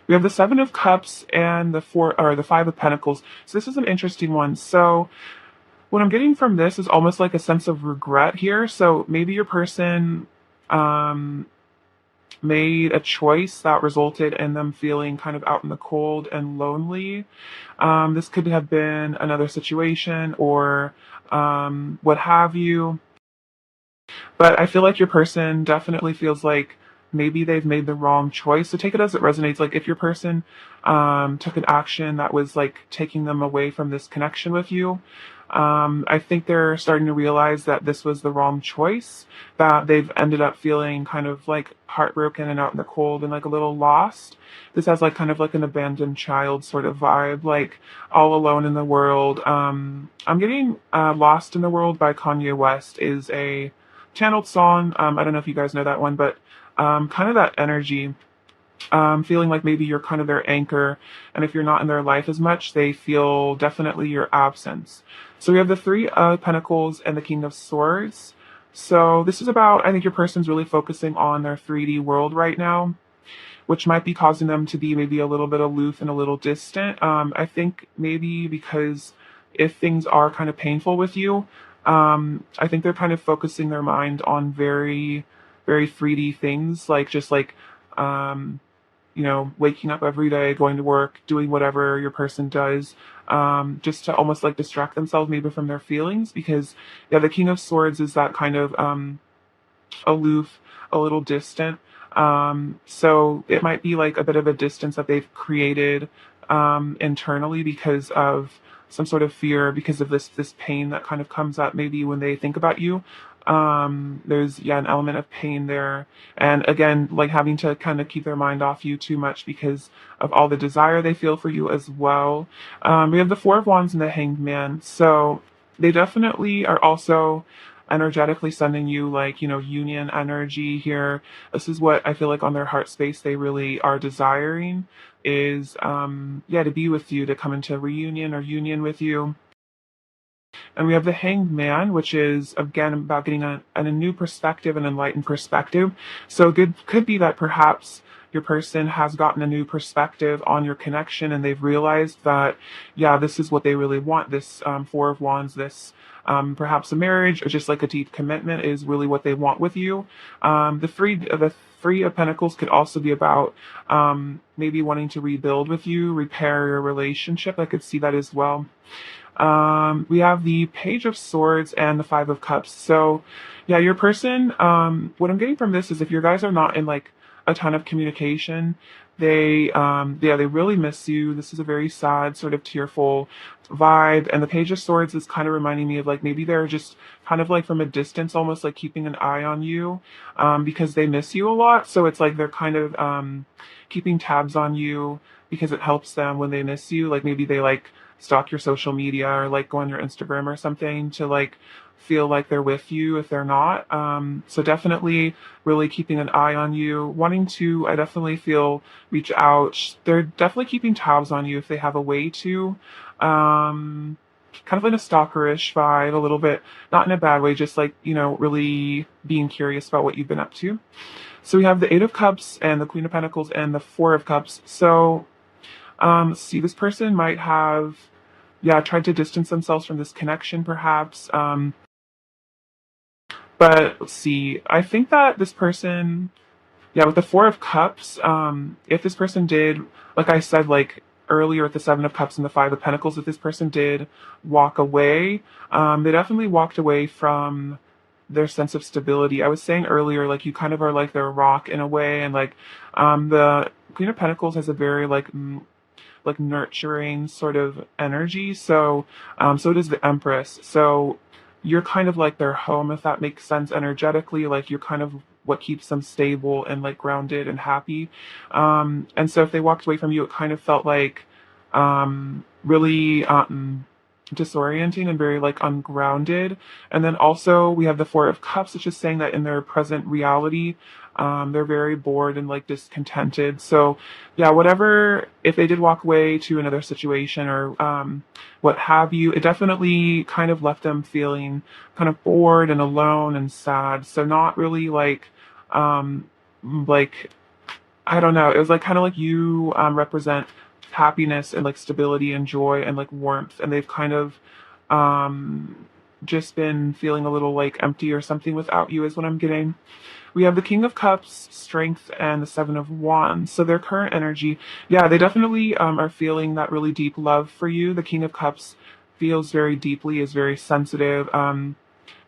We have the Seven of Cups and the Five of Pentacles. So this is an interesting one. So what I'm getting from this is almost like a sense of regret here. So maybe your person um, made a choice that resulted in them feeling kind of out in the cold and lonely. This could have been another situation or what have you. But I feel like your person definitely feels like maybe they've made the wrong choice. So take it as it resonates. Like if your person took an action that was like taking them away from this connection with you, I think they're starting to realize that this was the wrong choice, that they've ended up feeling kind of like heartbroken and out in the cold and like a little lost. This has like kind of like an abandoned child sort of vibe, like all alone in the world. I'm getting Lost in the World by Kanye West is a channeled song. I don't know if you guys know that one, but kind of that energy, feeling like maybe you're kind of their anchor, and if you're not in their life as much, they feel definitely your absence. So we have the Three of Pentacles and the King of Swords. So this is about, I think your person's really focusing on their 3D world right now, which might be causing them to be maybe a little bit aloof and a little distant. I think maybe because if things are kind of painful with you, I think they're kind of focusing their mind on very, very 3D things, like just like, um, waking up every day, going to work, doing whatever your person does, just to almost like distract themselves maybe from their feelings. Because, yeah, the King of Swords is that kind of aloof, a little distant. So it might be like a bit of a distance that they've created internally because of some sort of fear, because of this pain that kind of comes up maybe when they think about you. There's an element of pain there, and again, like having to kind of keep their mind off you too much because of all the desire they feel for you as well. We have the Four of Wands and the Hanged Man, so they definitely are also energetically sending you like union energy here. This is what I feel like on their heart space they really are desiring, is to be with you, to come into reunion or union with you. And we have the Hanged Man, which is again about getting a new perspective, an enlightened perspective. So good could be that perhaps your person has gotten a new perspective on your connection, and they've realized that, yeah, this is what they really want. This Four of Wands, this perhaps a marriage or just like a deep commitment is really what they want with you. The Three of Pentacles could also be about maybe wanting to rebuild with you, repair your relationship. I could see that as well. We have the Page of Swords and the Five of Cups. So, yeah, your person, what I'm getting from this is if your guys are not in like a ton of communication, they really miss you. This is a very sad, sort of tearful vibe. And the Page of Swords is kind of reminding me of like maybe they're just kind of like from a distance, almost like keeping an eye on you, because they miss you a lot. So it's like they're kind of, keeping tabs on you because it helps them when they miss you. Like maybe they like stalk your social media or like go on your Instagram or something to like feel like they're with you if they're not. So definitely really keeping an eye on you, wanting to, I definitely feel, reach out. They're definitely keeping tabs on you if they have a way to. Kind of in a stalkerish vibe, a little bit, not in a bad way, just like, really being curious about what you've been up to. So we have the Eight of Cups and the Queen of Pentacles and the Four of Cups. So see, this person might have, tried to distance themselves from this connection, perhaps. But let's see, I think that this person, with the Four of Cups, if this person did, like I said, like earlier with the Seven of Cups and the Five of Pentacles, if this person did walk away, they definitely walked away from their sense of stability. I was saying earlier, like you kind of are like their rock in a way, and like the Queen of Pentacles has a very like nurturing sort of energy. So so does the Empress. So you're kind of like their home, if that makes sense energetically. Like you're kind of what keeps them stable and like grounded and happy. And so if they walked away from you, it kind of felt like really disorienting and very like ungrounded. And then also we have the Four of Cups, which is saying that in their present reality, they're very bored and like discontented. So yeah, whatever, if they did walk away to another situation or what have you, it definitely kind of left them feeling kind of bored and alone and sad. So not really like I don't know. It was like kind of like you represent happiness and like stability and joy and like warmth, and they've kind of um, just been feeling a little like empty or something without you, is what I'm getting. We have the King of Cups, Strength, and the Seven of Wands. So their current energy, yeah, they definitely are feeling that really deep love for you. The King of Cups feels very deeply, is very sensitive.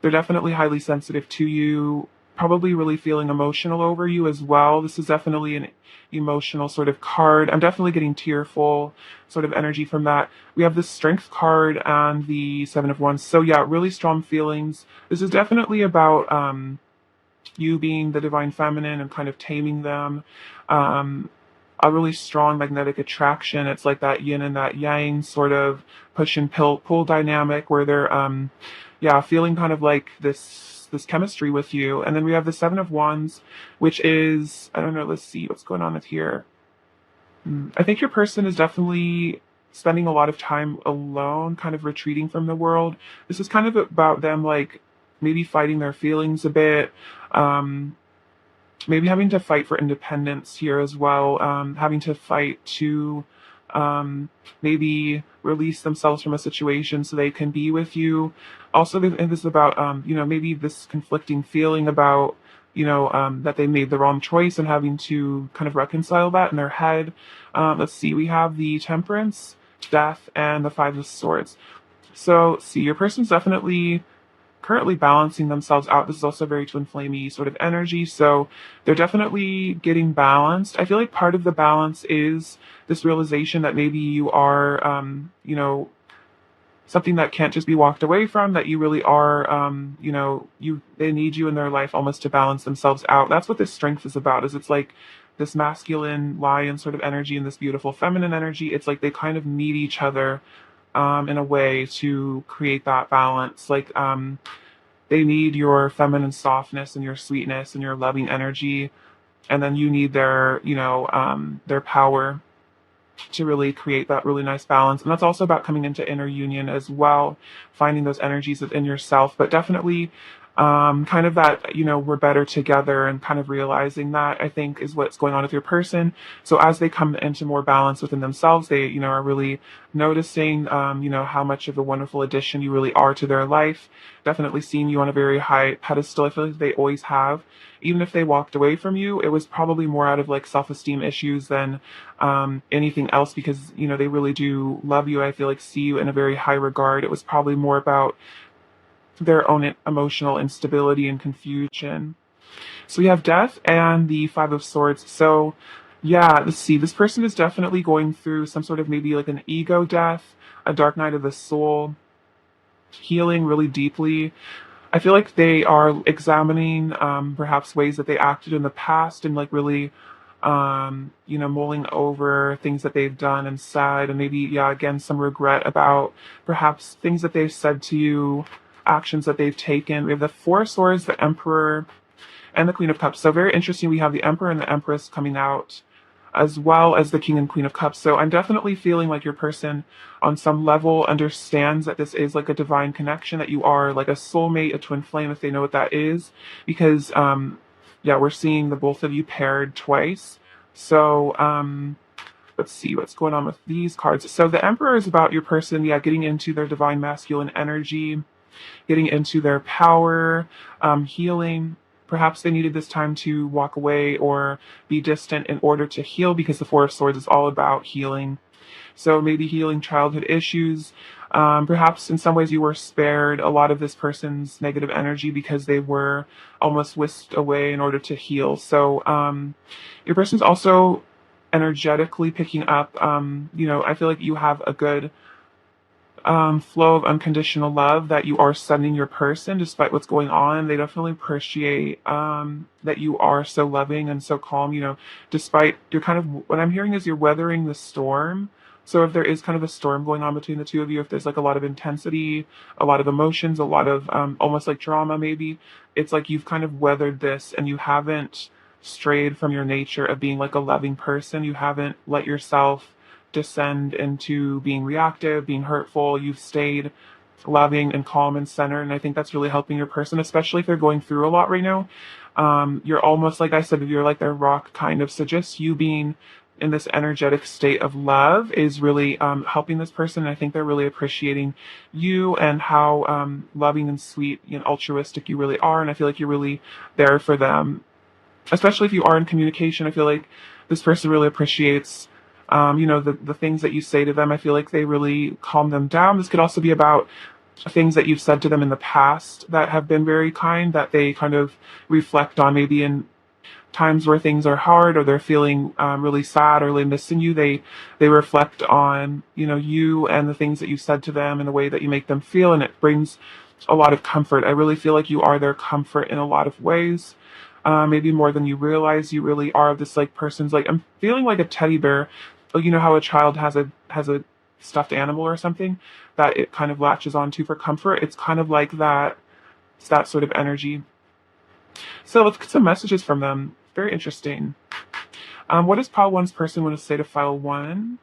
They're definitely highly sensitive to you, probably really feeling emotional over you as well. This is definitely an emotional sort of card. I'm definitely getting tearful sort of energy from that. We have the Strength card and the Seven of Wands. So yeah, really strong feelings. This is definitely about you being the divine feminine and kind of taming them. Um, a really strong magnetic attraction. It's like that yin and that yang sort of push and pull dynamic where they're, yeah, feeling kind of like this chemistry with you. And then we have the Seven of Wands, which is, I don't know, let's see what's going on with here. I think your person is definitely spending a lot of time alone, kind of retreating from the world. This is kind of about them like maybe fighting their feelings a bit, um, maybe having to fight for independence here as well, having to fight to um, maybe release themselves from a situation so they can be with you. Also, this is about, maybe this conflicting feeling about, that they made the wrong choice and having to kind of reconcile that in their head. Let's see, we have the Temperance, Death, and the Five of Swords. So, see, your person's definitely currently balancing themselves out. This is also very twin flamey sort of energy. So they're definitely getting balanced. I feel like part of the balance is this realization that maybe you are, something that can't just be walked away from, that you really are, they need you in their life almost to balance themselves out. That's what this Strength is about, is it's like this masculine lion sort of energy and this beautiful feminine energy. It's like they kind of need each other in a way to create that balance. Like, they need your feminine softness and your sweetness and your loving energy, and then you need their power to really create that really nice balance. And that's also about coming into inner union as well, finding those energies within yourself, but definitely kind of that, we're better together, and kind of realizing that, I think, is what's going on with your person. So as they come into more balance within themselves, they, are really noticing, how much of a wonderful addition you really are to their life. Definitely seeing you on a very high pedestal. I feel like they always have. Even if they walked away from you, it was probably more out of like self-esteem issues than anything else, because they really do love you. I feel like see you in a very high regard. It was probably more about their own emotional instability and confusion. So we have Death and the Five of Swords. So yeah, let's see. This person is definitely going through some sort of maybe like an ego death, a dark night of the soul, healing really deeply. I feel like they are examining perhaps ways that they acted in the past, and like really, mulling over things that they've done and said, and maybe, yeah, again, some regret about perhaps things that they've said to you, actions that they've taken. We have the Four of Swords, the Emperor, and the Queen of Cups. So very interesting. We have the Emperor and the Empress coming out, as well as the King and Queen of Cups. So I'm definitely feeling like your person on some level understands that this is like a divine connection, that you are like a soulmate, a twin flame, if they know what that is. Because yeah, we're seeing the both of you paired twice. So let's see what's going on with these cards. So the Emperor is about your person, yeah, getting into their divine masculine energy, getting into their power, healing. Perhaps they needed this time to walk away or be distant in order to heal, because the Four of Swords is all about healing. So maybe healing childhood issues. Perhaps in some ways you were spared a lot of this person's negative energy because they were almost whisked away in order to heal. So your person's also energetically picking up. I feel like you have a good flow of unconditional love that you are sending your person despite what's going on. They definitely appreciate that you are so loving and so calm, despite you're kind of, what I'm hearing is you're weathering the storm. So if there is kind of a storm going on between the two of you, if there's like a lot of intensity, a lot of emotions, a lot of almost like drama, maybe, it's like you've kind of weathered this and you haven't strayed from your nature of being like a loving person. You haven't let yourself descend into being reactive, being hurtful. You've stayed loving and calm and centered. And I think that's really helping your person, especially if they're going through a lot right now. You're almost, like I said, you're like their rock kind of. So just you being in this energetic state of love is really helping this person. And I think they're really appreciating you and how loving and sweet and altruistic you really are. And I feel like you're really there for them, especially if you are in communication. I feel like this person really appreciates, the things that you say to them. I feel like they really calm them down. This could also be about things that you've said to them in the past that have been very kind, that they kind of reflect on maybe in times where things are hard or they're feeling really sad or really missing you. They reflect on you and the things that you said to them and the way that you make them feel, and it brings a lot of comfort. I really feel like you are their comfort in a lot of ways. Maybe more than you realize. You really are this like person's, like, I'm feeling like a teddy bear. Like, you know how a child has a stuffed animal or something that it kind of latches onto for comfort. It's kind of like that. It's that sort of energy. So let's get some messages from them. Very interesting. What does pile one's person want to say to file one?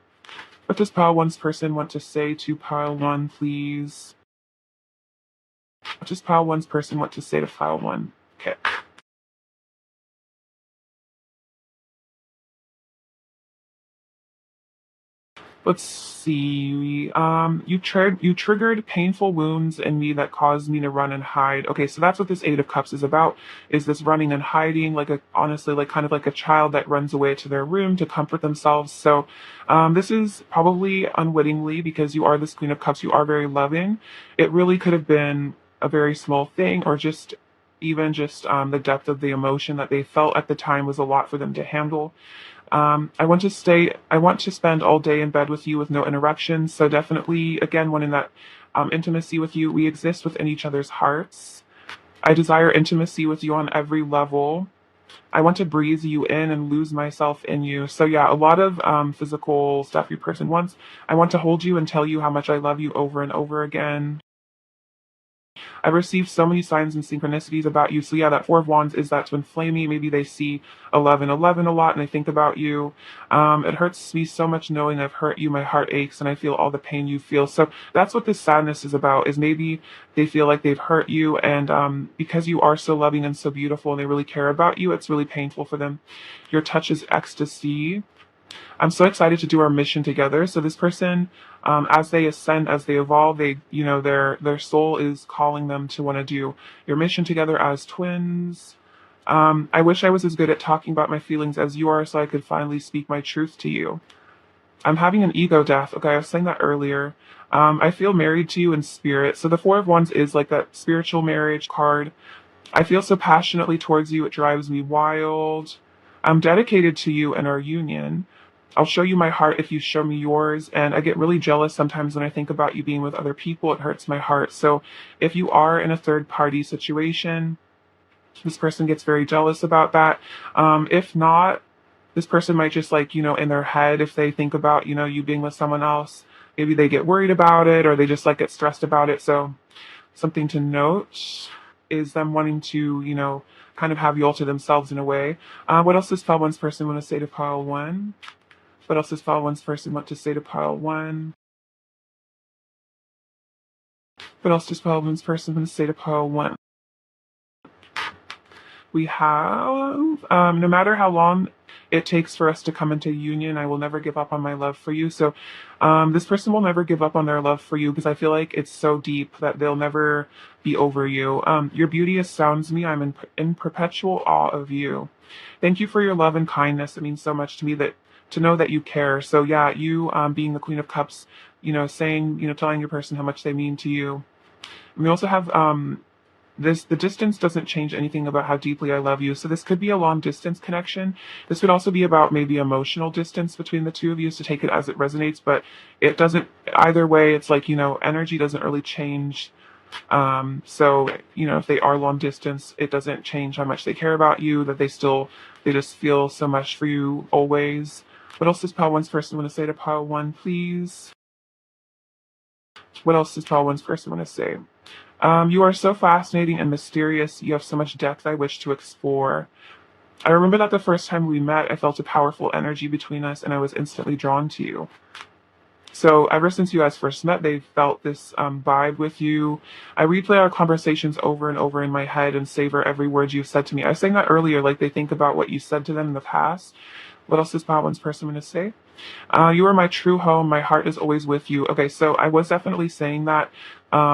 What does pile one's person want to say to pile one, please? What does pile one's person want to say to file one? Okay. Let's see. You triggered painful wounds in me that caused me to run and hide. Okay, so that's what this Eight of Cups is about. Is this running and hiding, like a honestly, like kind of like a child that runs away to their room to comfort themselves. So, this is probably unwittingly because you are this Queen of Cups. You are very loving. It really could have been a very small thing, or just even just the depth of the emotion that they felt at the time was a lot for them to handle. I want to spend all day in bed with you with no interruptions. So definitely, again, wanting that intimacy with you. We exist within each other's hearts. I desire intimacy with you on every level. I want to breathe you in and lose myself in you. So yeah, a lot of physical stuff your person wants. I want to hold you and tell you how much I love you over and over again. I've received so many signs and synchronicities about you. So yeah, that Four of Wands is that twin flamey. Maybe they see 1111 a lot and they think about you. It hurts me so much knowing I've hurt you. My heart aches and I feel all the pain you feel. So that's what this sadness is about, is maybe they feel like they've hurt you, and because you are so loving and so beautiful and they really care about you, it's really painful for them. Your touch is ecstasy. I'm so excited to do our mission together. So this person, as they ascend, as they evolve, their soul is calling them to want to do your mission together as twins. I wish I was as good at talking about my feelings as you are, so I could finally speak my truth to you. I'm having an ego death. Okay, I was saying that earlier. I feel married to you in spirit. So the Four of Wands is like that spiritual marriage card. I feel so passionately towards you, it drives me wild. I'm dedicated to you and our union. I'll show you my heart if you show me yours. And I get really jealous sometimes when I think about you being with other people. It hurts my heart. So if you are in a third party situation, this person gets very jealous about that. If not, this person might just, like, in their head, if they think about, you being with someone else, maybe they get worried about it or they just like get stressed about it. So something to note is them wanting to, kind of have you all to themselves in a way. What else does pile one's person want to say to pile one? What else does pile one's person want to say to pile one? What else does pile one's person want to say to pile one? We have, no matter how long it takes for us to come into union, I will never give up on my love for you. So this person will never give up on their love for you, because I feel like it's so deep that they'll never be over you. Your beauty astounds me. I'm in perpetual awe of you. Thank you for your love and kindness. It means so much to me that to know that you care. So yeah, you being the Queen of Cups, saying, telling your person how much they mean to you. And we also have the distance doesn't change anything about how deeply I love you. So this could be a long distance connection. This would also be about maybe emotional distance between the two of you, so take it as it resonates, but it doesn't, either way, it's like, energy doesn't really change. So, if they are long distance, it doesn't change how much they care about you, that they just feel so much for you always. What else does pile one's person want to say to pile one, please? What else does pile one's person want to say? You are so fascinating and mysterious. You have so much depth I wish to explore. I remember that the first time we met, I felt a powerful energy between us and I was instantly drawn to you. So ever since you guys first met, they felt this vibe with you. I replay our conversations over and over in my head and savor every word you've said to me. I was saying that earlier, like they think about what you said to them in the past. What else does Power One's person want to say? You are my true home. My heart is always with you. Okay, so I was definitely saying that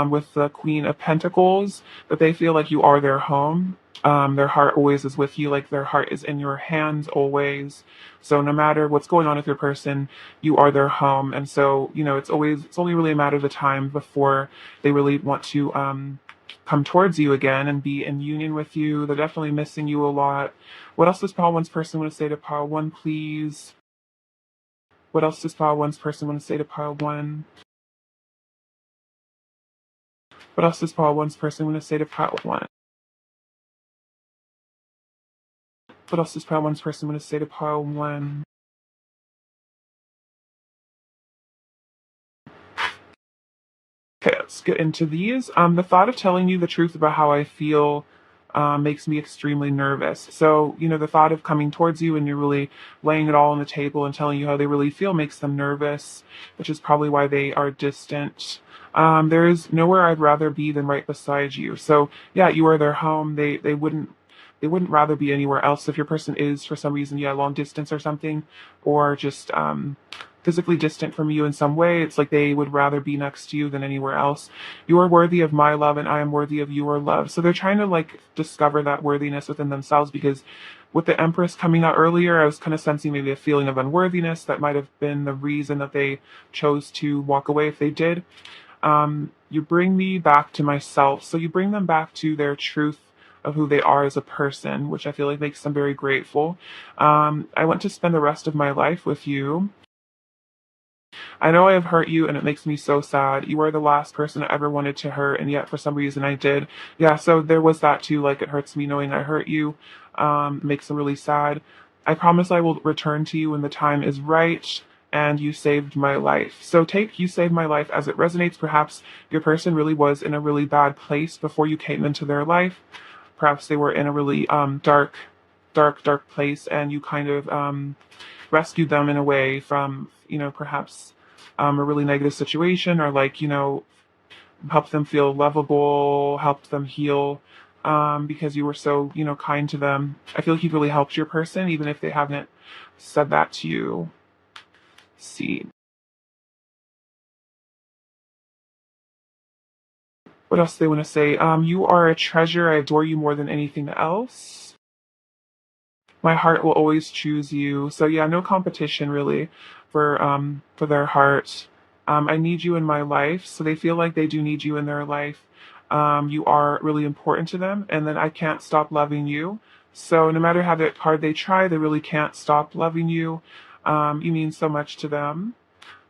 with the Queen of Pentacles, that they feel like you are their home. Their heart always is with you, like their heart is in your hands always. So no matter what's going on with your person, you are their home. And so, it's only really a matter of the time before they really want to come towards you again and be in union with you. They're definitely missing you a lot. What else does Power One's person want to say to Power One, please? What else does Power One's person want to say to Power One? What else does Power One's person want to say to Power One? What else does Power One's person want to say to Power One? Okay, let's get into these. The thought of telling you the truth about how I feel makes me extremely nervous. So, the thought of coming towards you and you're really laying it all on the table and telling you how they really feel makes them nervous, which is probably why they are distant. There is nowhere I'd rather be than right beside you. So, yeah, you are their home. They wouldn't rather be anywhere else. If your person is for some reason, yeah, long distance or something, or just physically distant from you in some way, it's like they would rather be next to you than anywhere else. You are worthy of my love and I am worthy of your love. So they're trying to like discover that worthiness within themselves, because with the Empress coming out earlier, I was kind of sensing maybe a feeling of unworthiness that might have been the reason that they chose to walk away if they did. You bring me back to myself. So you bring them back to their truth of who they are as a person, which I feel like makes them very grateful. I want to spend the rest of my life with you. I know I have hurt you and it makes me so sad. You are the last person I ever wanted to hurt, and yet for some reason I did. Yeah, so there was that too. Like, it hurts me knowing I hurt you. It makes me really sad. I promise I will return to you when the time is right, and you saved my life. So take you saved my life as it resonates. Perhaps your person really was in a really bad place before you came into their life. Perhaps they were in a really dark place, and you kind of rescued them in a way from, perhaps a really negative situation, or like, helped them feel lovable, helped them heal, because you were so, kind to them. I feel like you've really helped your person, even if they haven't said that to you. Let's see. What else do they want to say? You are a treasure. I adore you more than anything else. My heart will always choose you. So yeah, no competition really for their heart. I need you in my life, so they feel like they do need you in their life. You are really important to them, and then I can't stop loving you. So no matter how hard they try, they really can't stop loving you. You mean so much to them.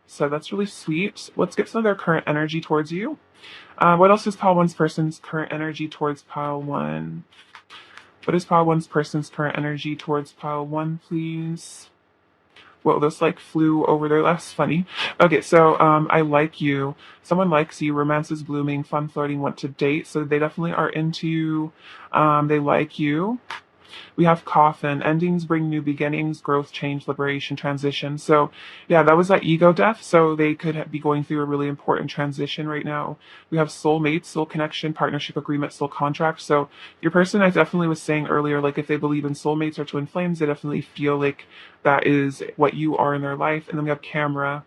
So that's really sweet. Let's get some of their current energy towards you. What else is Pile One's person's current energy towards Pile One? What is Pile One's person's current energy towards Pile One, please? Well, this like flew over there. That's funny. Okay, so I like you. Someone likes you. Romance is blooming. Fun flirting. Want to date. So they definitely are into you. They like you. We have coffin. Endings bring new beginnings, growth, change, liberation, transition. So, yeah, that was that ego death. So they could be going through a really important transition right now. We have soulmates, soul connection, partnership agreement, soul contract. So your person, I definitely was saying earlier, like if they believe in soulmates or twin flames, they definitely feel like that is what you are in their life. And then we have camera.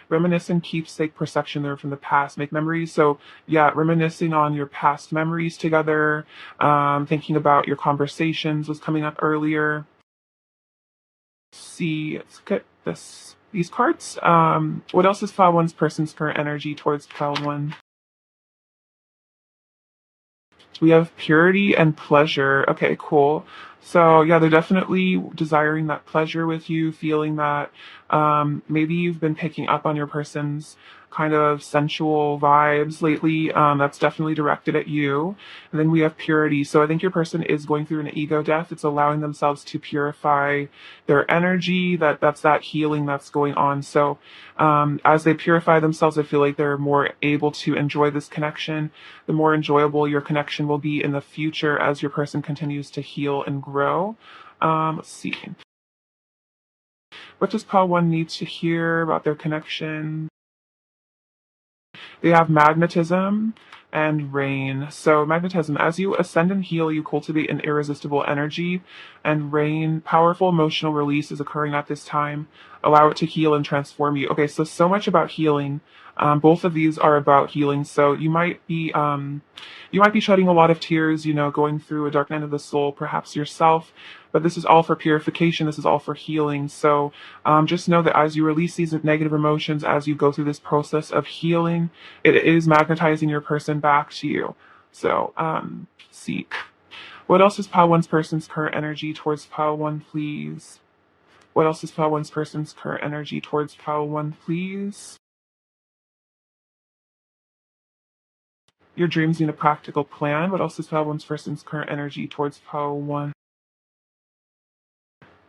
Reminiscent keepsake perception there from the past, make memories. So yeah, reminiscing on your past memories together, thinking about your conversations was coming up earlier. See, let's get these cards. What else is Pile One's person's current energy towards Pile One? We have purity and pleasure. Okay, cool. So yeah, they're definitely desiring that pleasure with you, feeling that maybe you've been picking up on your person's kind of sensual vibes lately. That's definitely directed at you. And then we have purity. So I think your person is going through an ego death. It's allowing themselves to purify their energy. That's that healing that's going on. So as they purify themselves, I feel like they're more able to enjoy this connection. The more enjoyable your connection will be in the future as your person continues to heal and grow. Let's see. What does Pile One need to hear about their connection? They have magnetism and rain. So magnetism, as you ascend and heal, you cultivate an irresistible energy, and rain, powerful emotional release is occurring at this time. Allow it to heal and transform you. Okay, so much about healing. Both of these are about healing. So you might be shedding a lot of tears, going through a dark night of the soul, perhaps yourself. But this is all for purification. This is all for healing. So just know that as you release these negative emotions, as you go through this process of healing, it is magnetizing your person back to you. So see. What else is Pile One's person's current energy towards Pile One, please? What else is Pile One's person's current energy towards Pile One, please? Your dreams need a practical plan. What else is Pile One's person's current energy towards Pile One?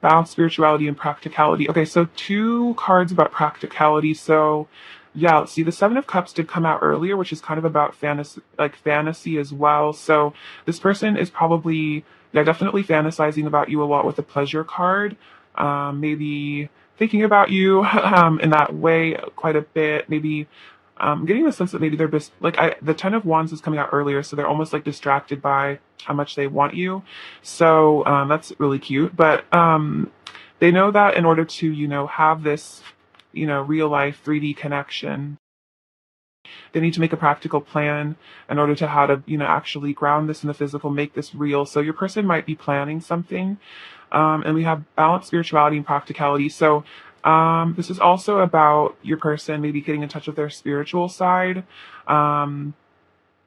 Balance, spirituality, and practicality. Okay, so two cards about practicality. So, yeah, let's see. The Seven of Cups did come out earlier, which is kind of about fantasy as well. So this person is probably, yeah, definitely fantasizing about you a lot with the Pleasure card. Maybe thinking about you in that way quite a bit. Maybe getting the sense that maybe they're the Ten of Wands is coming out earlier, so they're almost like distracted by how much they want you. So that's really cute. But they know that in order to, have this, real life 3D connection, they need to make a practical plan in order to how to, actually ground this in the physical, make this real. So your person might be planning something. And we have balance, spirituality, and practicality. So this is also about your person maybe getting in touch with their spiritual side. Um,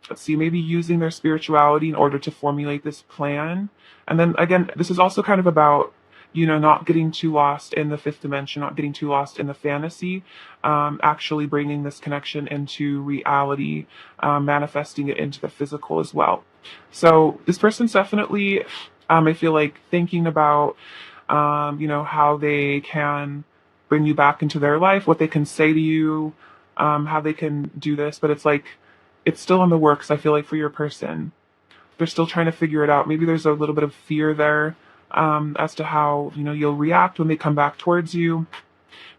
let's see, maybe using their spirituality in order to formulate this plan. And then again, this is also kind of about, not getting too lost in the fifth dimension, not getting too lost in the fantasy, actually bringing this connection into reality, manifesting it into the physical as well. So this person's definitely, I feel like, thinking about, how they can bring you back into their life, what they can say to you, how they can do this. But it's like, it's still in the works, I feel like, for your person. They're still trying to figure it out. Maybe there's a little bit of fear there as to how, you'll react when they come back towards you.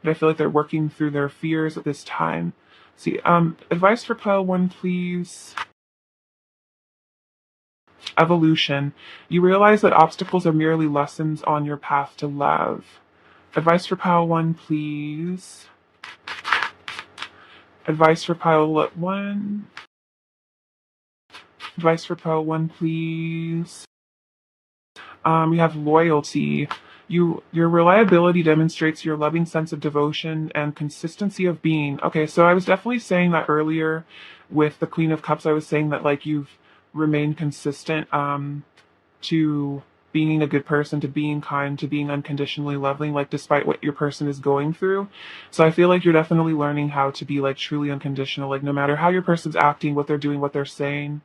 But I feel like they're working through their fears at this time. See, advice for Pile One, please. Evolution. You realize that obstacles are merely lessons on your path to love. Advice for Pile One, please. Advice for Pile One. Advice for Pile One, please. We have loyalty. Your reliability demonstrates your loving sense of devotion and consistency of being. Okay, so I was definitely saying that earlier with the Queen of Cups. I was saying that like you've remained consistent to being a good person, to being kind, to being unconditionally loving, like despite what your person is going through. So I feel like you're definitely learning how to be like truly unconditional, like no matter how your person's acting, what they're doing, what they're saying,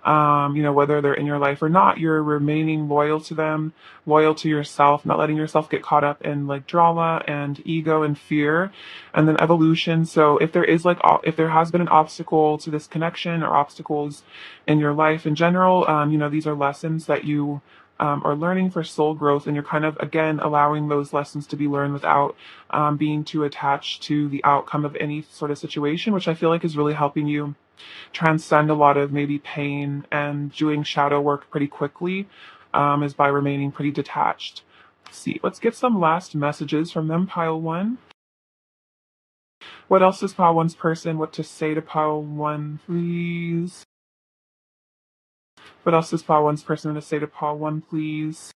whether they're in your life or not, you're remaining loyal to them, loyal to yourself, not letting yourself get caught up in like drama and ego and fear. And then evolution. So if if there has been an obstacle to this connection or obstacles in your life in general, these are lessons that you are learning for soul growth, and you're kind of again allowing those lessons to be learned without being too attached to the outcome of any sort of situation, which I feel like is really helping you transcend a lot of maybe pain, and doing shadow work pretty quickly is by remaining pretty detached. Let's see, let's get some last messages from them, Pile One. What else is Pile One's person? What to say to Pile One, please? What else is Pile One's person going to say to Pile One, please?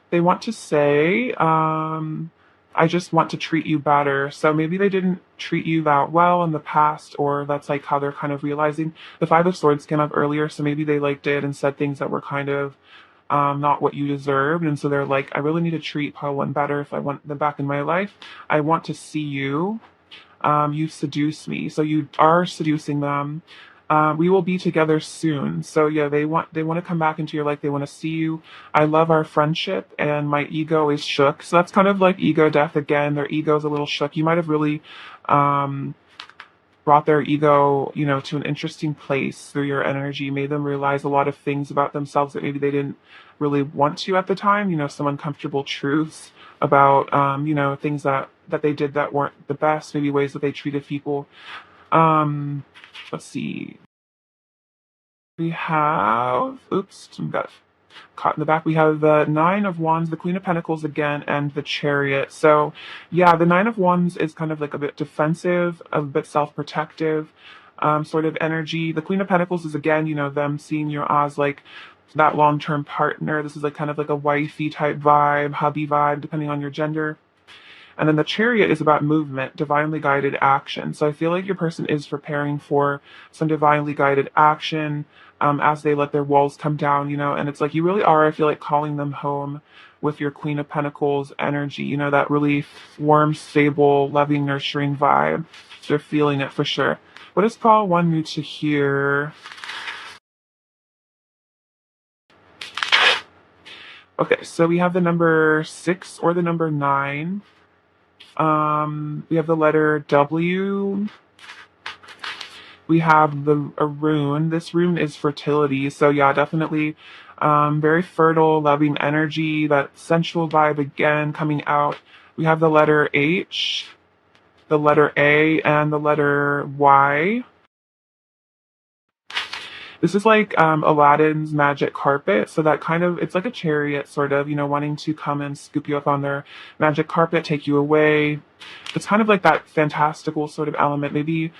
They want to say, I just want to treat you better. So maybe they didn't treat you that well in the past, or that's like how they're kind of realizing. The Five of Swords came up earlier, so maybe they like did and said things that were kind of not what you deserved. And so they're like, I really need to treat Pile One better if I want them back in my life. I want to see you. You seduce me. So you are seducing them. We will be together soon. So yeah, they want to come back into your life. They want to see you. I love our friendship, and my ego is shook. So that's kind of like ego death again. Their ego is a little shook. You might have really brought their ego, to an interesting place through your energy, made them realize a lot of things about themselves that maybe they didn't really want to at the time, some uncomfortable truths about, things that they did that weren't the best, maybe ways that they treated people. Um, let's see. We have, oops, got caught in the back. We have the Nine of Wands, the Queen of Pentacles again, and the Chariot. So, yeah, the Nine of Wands is kind of like a bit defensive, a bit self-protective, sort of energy. The Queen of Pentacles is again, them seeing you as like that long-term partner. This is like kind of like a wifey type vibe, hubby vibe, depending on your gender. And then the Chariot is about movement, divinely guided action. So I feel like your person is preparing for some divinely guided action as they let their walls come down, and it's like you really are, I feel like, calling them home with your Queen of Pentacles energy, that really warm, stable, loving, nurturing vibe. They're feeling it for sure. What does Paul want you to hear? Okay, so we have the number 6 or the number 9. We have the letter W. We have a rune. This rune is fertility. So yeah, definitely very fertile, loving energy, that sensual vibe again coming out. We have the letter H, the letter A, and the letter Y. This is like Aladdin's magic carpet. So that kind of, it's like a chariot sort of, wanting to come and scoop you up on their magic carpet, take you away. It's kind of like that fantastical sort of element. Maybe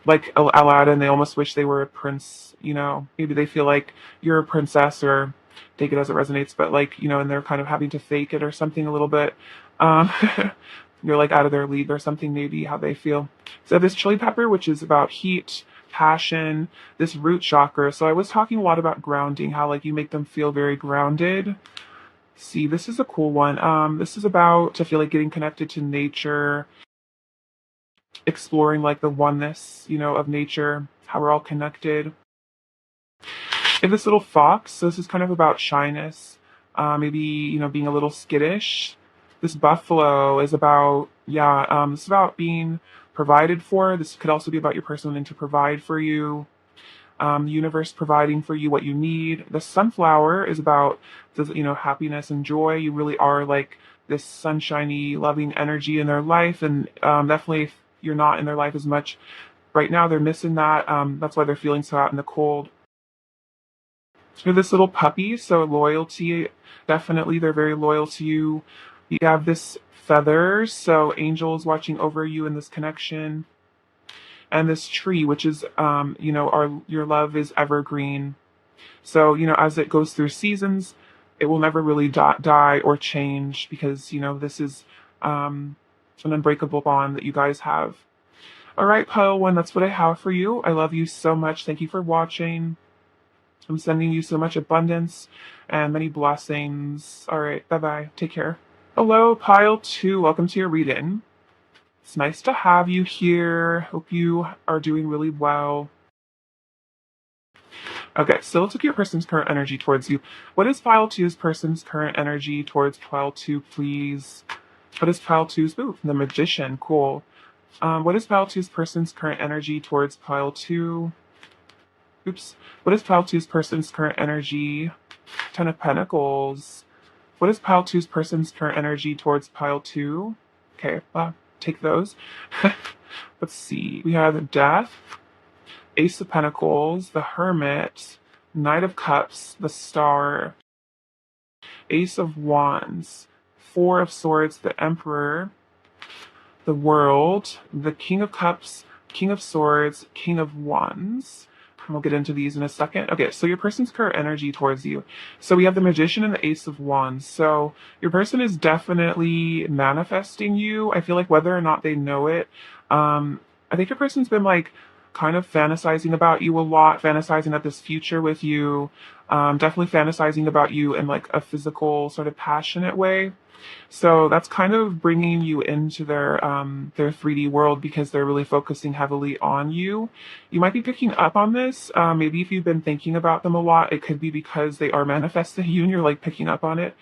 like Aladdin, they almost wish they were a prince, maybe they feel like you're a princess, or take it as it resonates, but like, and they're kind of having to fake it or something a little bit. Um, you're like out of their league or something, maybe how they feel. So this chili pepper, which is about heat, passion, this root chakra. So I was talking a lot about grounding, how like you make them feel very grounded. See, this is a cool one. This is about to feel like getting connected to nature, exploring like the oneness, of nature, how we're all connected. And this little fox, so this is kind of about shyness, maybe, being a little skittish. This buffalo is about, yeah, this is about being provided for. This could also be about your person wanting to provide for you, the universe providing for you what you need. The sunflower is about, happiness and joy. You really are like this sunshiny, loving energy in their life, and definitely if you're not in their life as much right now, they're missing that. That's why they're feeling so out in the cold. You're this little puppy, so loyalty, definitely, they're very loyal to you. You have this feathers, so angels watching over you in this connection. And this tree, which is, your love is evergreen. So, as it goes through seasons, it will never really die or change because, this is an unbreakable bond that you guys have. All right, pile one, that's what I have for you. I love you so much. Thank you for watching. I'm sending you so much abundance and many blessings. All right, bye-bye. Take care. Hello, pile two. Welcome to your reading. It's nice to have you here. Hope you are doing really well. Okay, so let's look at your person's current energy towards you. What is pile two's person's current energy towards pile two, please? What is pile two's? Ooh, the Magician. Cool. What is pile two's person's current energy towards pile two? Oops. What is pile two's person's current energy? Ten of Pentacles. What is pile two's person's current energy towards pile two? Okay, take those. Let's see. We have Death, Ace of Pentacles, the Hermit, Knight of Cups, the Star, Ace of Wands, Four of Swords, the Emperor, the World, the King of Cups, King of Swords, King of Wands. And we'll get into these in a second. Okay, so your person's current energy towards you. So we have the Magician and the Ace of Wands. So your person is definitely manifesting you. I feel like whether or not they know it, I think your person's been like kind of fantasizing about you a lot, fantasizing about this future with you, definitely fantasizing about you in like a physical sort of passionate way. So that's kind of bringing you into their 3D world because they're really focusing heavily on you. You might be picking up on this. Maybe if you've been thinking about them a lot, it could be because they are manifesting you and you're like picking up on it.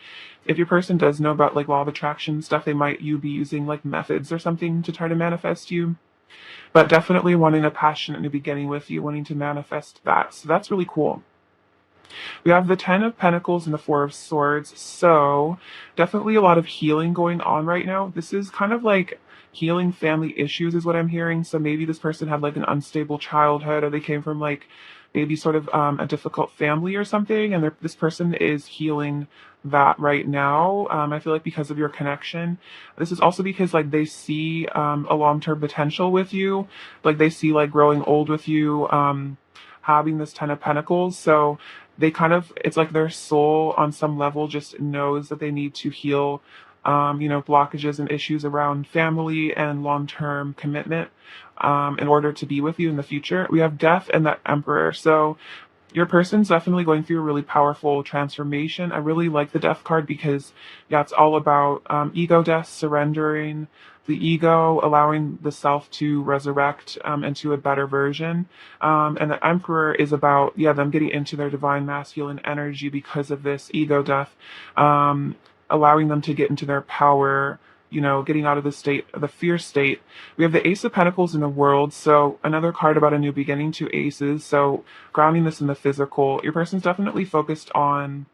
If your person does know about like law of attraction stuff, you be using like methods or something to try to manifest you. But definitely wanting a passionate new beginning with you, wanting to manifest that. So that's really cool. We have the Ten of Pentacles and the Four of Swords. So definitely a lot of healing going on right now. This is kind of like healing family issues is what I'm hearing. So maybe this person had like an unstable childhood, or they came from like maybe sort of a difficult family or something, and this person is healing that right now. I feel like because of your connection. This is also because like they see a long-term potential with you, like they see like growing old with you, having this Ten of Pentacles. So they kind of, it's like their soul on some level just knows that they need to heal, blockages and issues around family and long-term commitment, in order to be with you in the future. We have Death and the Emperor. So your person's definitely going through a really powerful transformation. I really like the Death card because, yeah, it's all about ego death, surrendering the ego, allowing the self to resurrect into a better version. And the Emperor is about, yeah, them getting into their divine masculine energy because of this ego death, allowing them to get into their power, getting out of the fear state. We have the Ace of Pentacles in the World, so another card about a new beginning, two aces. So grounding this in the physical, your person's definitely focused on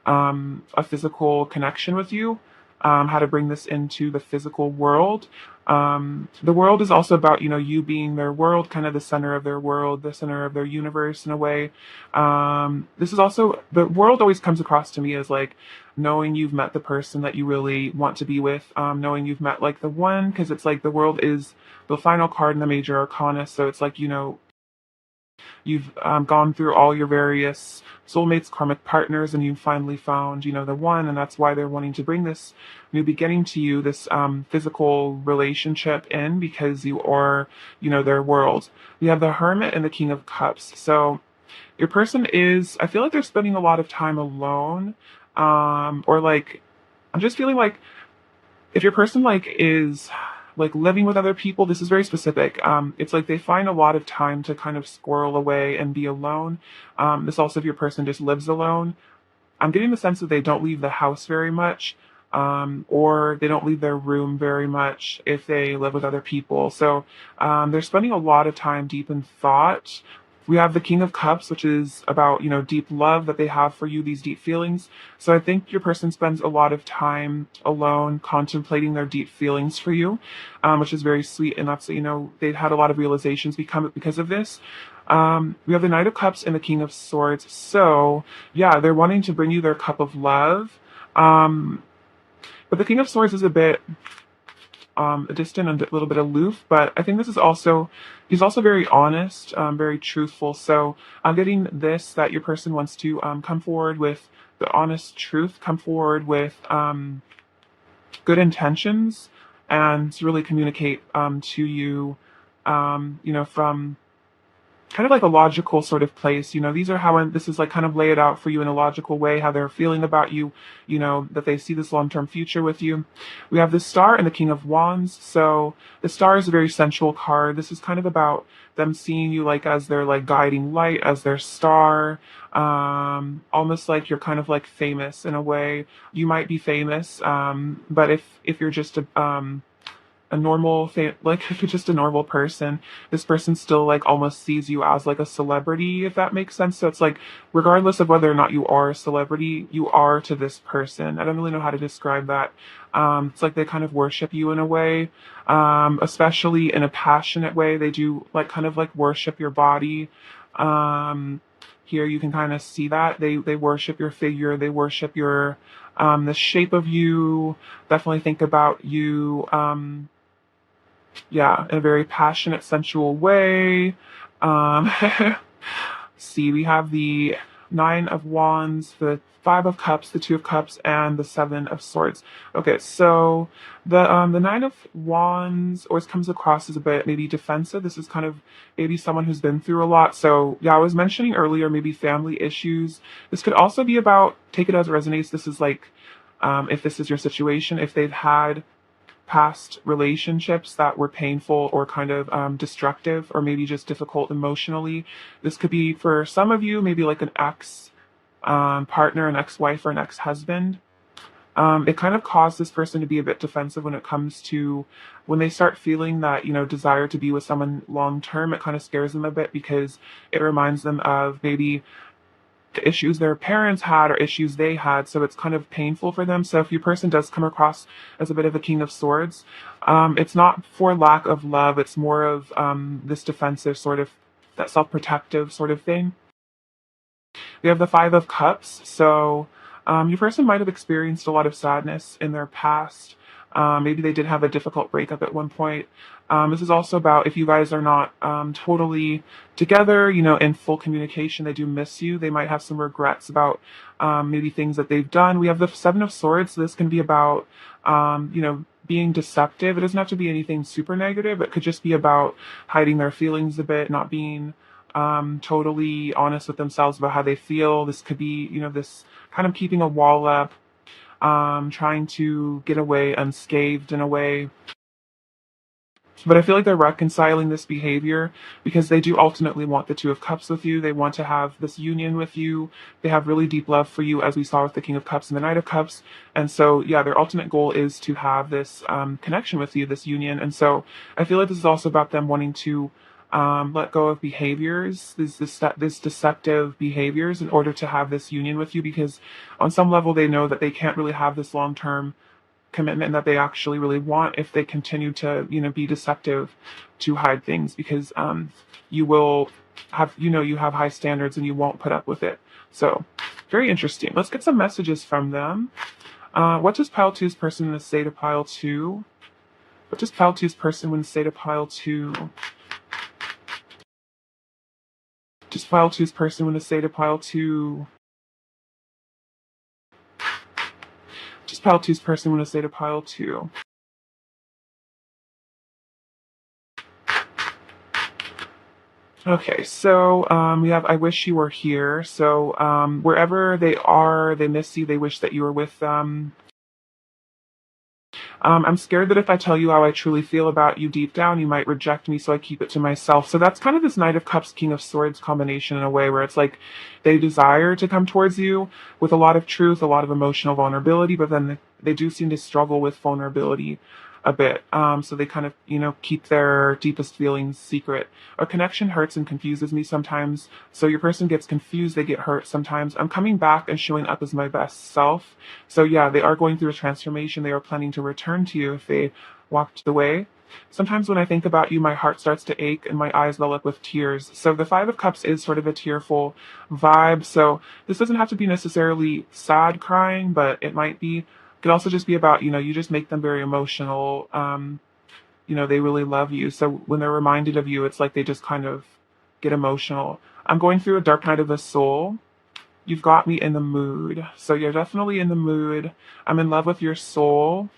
a physical connection with you, how to bring this into the physical world. The world is also about, you being their world, kind of the center of their world, the center of their universe in a way. This is also, the world always comes across to me as like knowing you've met the person that you really want to be with, knowing you've met like the one, because it's like the world is the final card in the major arcana. So it's like, you've gone through all your various soulmates, karmic partners, and you've finally found, the one, and that's why they're wanting to bring this new beginning to you, this physical relationship in, because you are, their world. We have the Hermit and the King of Cups. So your person is, I feel like they're spending a lot of time alone, or like, I'm just feeling like if your person like is like living with other people, this is very specific. It's like they find a lot of time to kind of squirrel away and be alone. This also if your person just lives alone. I'm getting the sense that they don't leave the house very much, or they don't leave their room very much if they live with other people. So they're spending a lot of time deep in thought. We have the King of Cups, which is about, deep love that they have for you, these deep feelings. So I think your person spends a lot of time alone contemplating their deep feelings for you, which is very sweet. And that's, they've had a lot of realizations because of this. We have the Knight of Cups and the King of Swords. So yeah, they're wanting to bring you their cup of love. But the King of Swords is a bit distant and a little bit aloof, but I think this is also, he's also very honest, very truthful. So I'm getting this, that your person wants to come forward with the honest truth, come forward with good intentions, and to really communicate to you, from kind of like a logical sort of place. These are how, this is like kind of lay it out for you in a logical way, how they're feeling about you, that they see this long-term future with you. We have the Star and the King of Wands. So the Star is a very sensual card. This is kind of about them seeing you like as their like guiding light, as their star, almost like you're kind of like famous in a way. You might be famous, but if you're just a normal like if you're just a normal person, this person still like almost sees you as like a celebrity, if that makes sense. So it's like regardless of whether or not you are a celebrity, you are to this person. I don't really know how to describe that. It's like they kind of worship you in a way, especially in a passionate way. They do like kind of like worship your body. Here you can kind of see that they worship your figure, they worship your the shape of you, definitely think about you, yeah, in a very passionate, sensual way. Um, see, we have the Nine of Wands, the Five of Cups, the Two of Cups, and the Seven of Swords. Okay, so the Nine of Wands always comes across as a bit maybe defensive. This is kind of maybe someone who's been through a lot. So yeah, I was mentioning earlier maybe family issues. This could also be about, take it as it resonates. This is like, if this is your situation, if they've had past relationships that were painful or kind of destructive or maybe just difficult emotionally. This could be for some of you, maybe like an ex partner, an ex-wife, or an ex-husband. It kind of caused this person to be a bit defensive when it comes to when they start feeling that, desire to be with someone long term. It kind of scares them a bit because it reminds them of maybe the issues their parents had or issues they had, so it's kind of painful for them. So if your person does come across as a bit of a King of Swords, it's not for lack of love, it's more of this defensive sort of, that self-protective sort of thing. We have the Five of Cups. So your person might have experienced a lot of sadness in their past. Maybe they did have a difficult breakup at one point. This is also about if you guys are not totally together, in full communication, they do miss you. They might have some regrets about maybe things that they've done. We have the Seven of Swords. So this can be about, being deceptive. It doesn't have to be anything super negative. It could just be about hiding their feelings a bit, not being totally honest with themselves about how they feel. This could be, this kind of keeping a wall up, trying to get away unscathed in a way. But I feel like they're reconciling this behavior because they do ultimately want the Two of Cups with you. They want to have this union with you. They have really deep love for you, as we saw with the King of Cups and the Knight of Cups. And so, yeah, their ultimate goal is to have this connection with you, this union. And so I feel like this is also about them wanting to let go of behaviors, this deceptive behaviors, in order to have this union with you, because on some level they know that they can't really have this long-term commitment that they actually really want if they continue to be deceptive to hide things, because you will have you have high standards and you won't put up with it. So very interesting. Let's get some messages from them. What does pile two's person in the state of pile two? What does pile two's person in the state of pile two? Just pile two's person in the state of pile two? Just pile two's person in the state of pile two? Okay, so we have I wish you were here. So wherever they are, they miss you, they wish that you were with them. I'm scared that if I tell you how I truly feel about you deep down, you might reject me, so I keep it to myself. So that's kind of this Knight of Cups, King of Swords combination in a way, where it's like they desire to come towards you with a lot of truth, a lot of emotional vulnerability, but then they do seem to struggle with vulnerability a bit. So they kind of, keep their deepest feelings secret. A connection hurts and confuses me sometimes. So your person gets confused, they get hurt sometimes. I'm coming back and showing up as my best self. So yeah, they are going through a transformation. They are planning to return to you if they walked away. Sometimes when I think about you, my heart starts to ache and my eyes well up with tears. So the Five of Cups is sort of a tearful vibe. So this doesn't have to be necessarily sad crying, but it might be. It could also just be about, you just make them very emotional. They really love you. So when they're reminded of you, it's like they just kind of get emotional. I'm going through a dark night of the soul. You've got me in the mood. So you're definitely in the mood. I'm in love with your soul.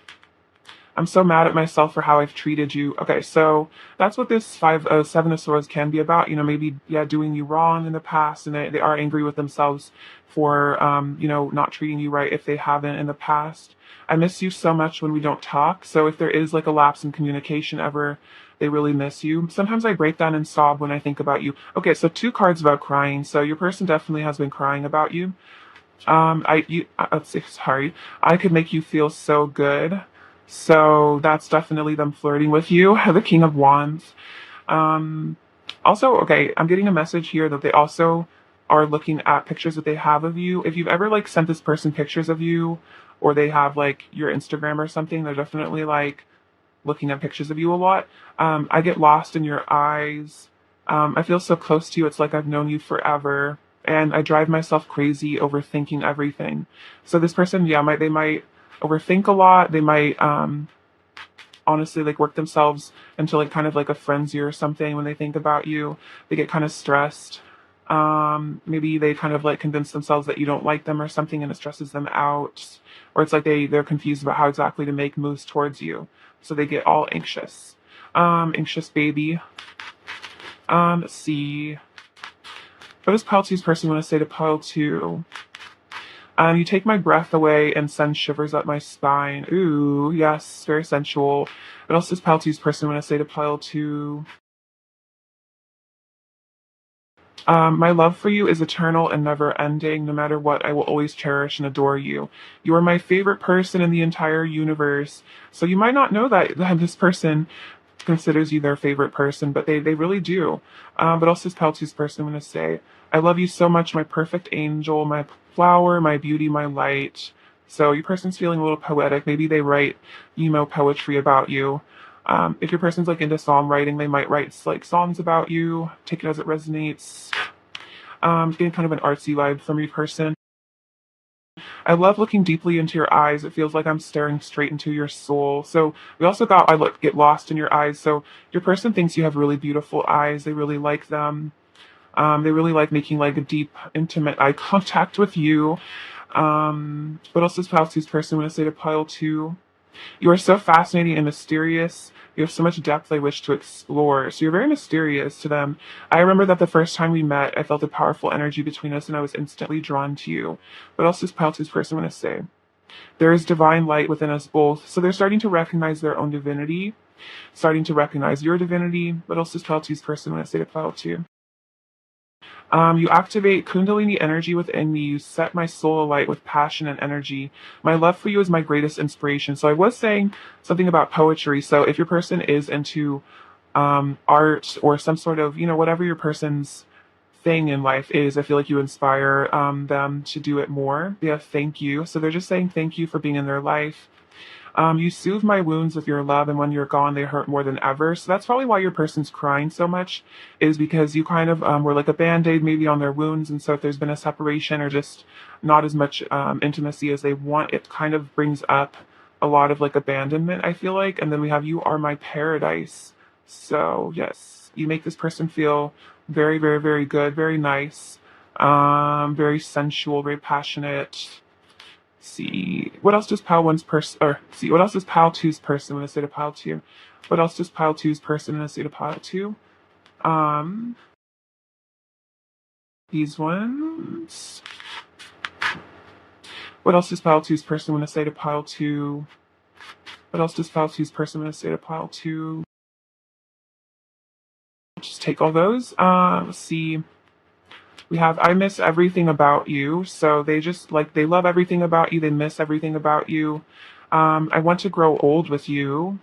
I'm so mad at myself for how I've treated you. Okay, so that's what this Seven of Swords can be about. Maybe, yeah, doing you wrong in the past, and they are angry with themselves for, not treating you right if they haven't in the past. I miss you so much when we don't talk. So if there is like a lapse in communication ever, they really miss you. Sometimes I break down and sob when I think about you. Okay, so two cards about crying. So your person definitely has been crying about you. Let's see, sorry. I could make you feel so good. So that's definitely them flirting with you. The King of Wands. Also, okay, I'm getting a message here that they also are looking at pictures that they have of you. If you've ever like sent this person pictures of you, or they have like your Instagram or something, they're definitely like looking at pictures of you a lot. I get lost in your eyes. I feel so close to you. It's like I've known you forever. And I drive myself crazy overthinking everything. So this person, yeah, they might overthink a lot. They might honestly like work themselves into like kind of like a frenzy or something when they think about you. They get kind of stressed. Maybe they kind of like convince themselves that you don't like them or something, and it stresses them out. Or it's like they're confused about how exactly to make moves towards you. So they get all anxious. Anxious baby. Let's see. What does pile two's person want to say to pile two? You take my breath away and send shivers up my spine. Ooh, yes, very sensual. What else does pile two's person want to say to pile two? My love for you is eternal and never ending. No matter what, I will always cherish and adore you. You are my favorite person in the entire universe. So you might not know that this person considers you their favorite person, but they really do. But also this pile two's person, I'm going to say, I love you so much, my perfect angel, my flower, my beauty, my light. So your person's feeling a little poetic. Maybe they write emo poetry about you. If your person's like into songwriting, they might write like songs about you. Take it as it resonates. Getting kind of an artsy vibe from your person. I love looking deeply into your eyes. It feels like I'm staring straight into your soul. So we also got get lost in your eyes. So your person thinks you have really beautiful eyes. They really like them. They really like making like a deep, intimate eye contact with you. What else does pile two's person want to say to pile two? You are so fascinating and mysterious. You have so much depth I wish to explore. So you're very mysterious to them. I remember that the first time we met, I felt a powerful energy between us and I was instantly drawn to you. What else does Pile 2's person want to say? There is divine light within us both. So they're starting to recognize their own divinity, starting to recognize your divinity. What else does Pile 2's person want to say to Pile 2? You activate Kundalini energy within me. You set my soul alight with passion and energy. My love for you is my greatest inspiration. So I was saying something about poetry. So if your person is into art or some sort of, whatever your person's thing in life is, I feel like you inspire them to do it more. Yeah, thank you. So they're just saying thank you for being in their life. You soothe my wounds with your love, and when you're gone, they hurt more than ever. So that's probably why your person's crying so much, is because you kind of were like a band aid maybe on their wounds. And so if there's been a separation or just not as much intimacy as they want, it kind of brings up a lot of like abandonment, I feel like. And then we have you are my paradise. So, yes, you make this person feel very, very, very good, very nice, very sensual, very passionate. See what else does pile one's person, or see what else does pile two's person want to say to pile two? What else does pile two's person want to say to pile two? Um, these ones. What else does pile two's person want to say to pile two? What else does pile two's person want to say to pile two? Just take all those. Let's see. We have I miss everything about you. So they just like they love everything about you. They miss everything about you. I want to grow old with you.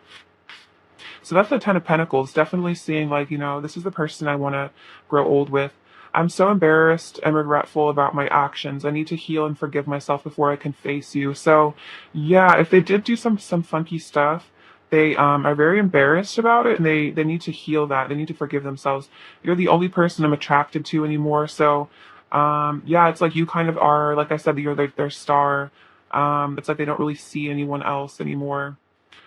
So that's the Ten of Pentacles, definitely seeing like, this is the person I want to grow old with. I'm so embarrassed and regretful about my actions. I need to heal and forgive myself before I can face you. So yeah, if they did do some funky stuff, they are very embarrassed about it and they need to heal that. They need to forgive themselves. You're the only person I'm attracted to anymore. So yeah, it's like you kind of are, like I said, you're their star. It's like they don't really see anyone else anymore.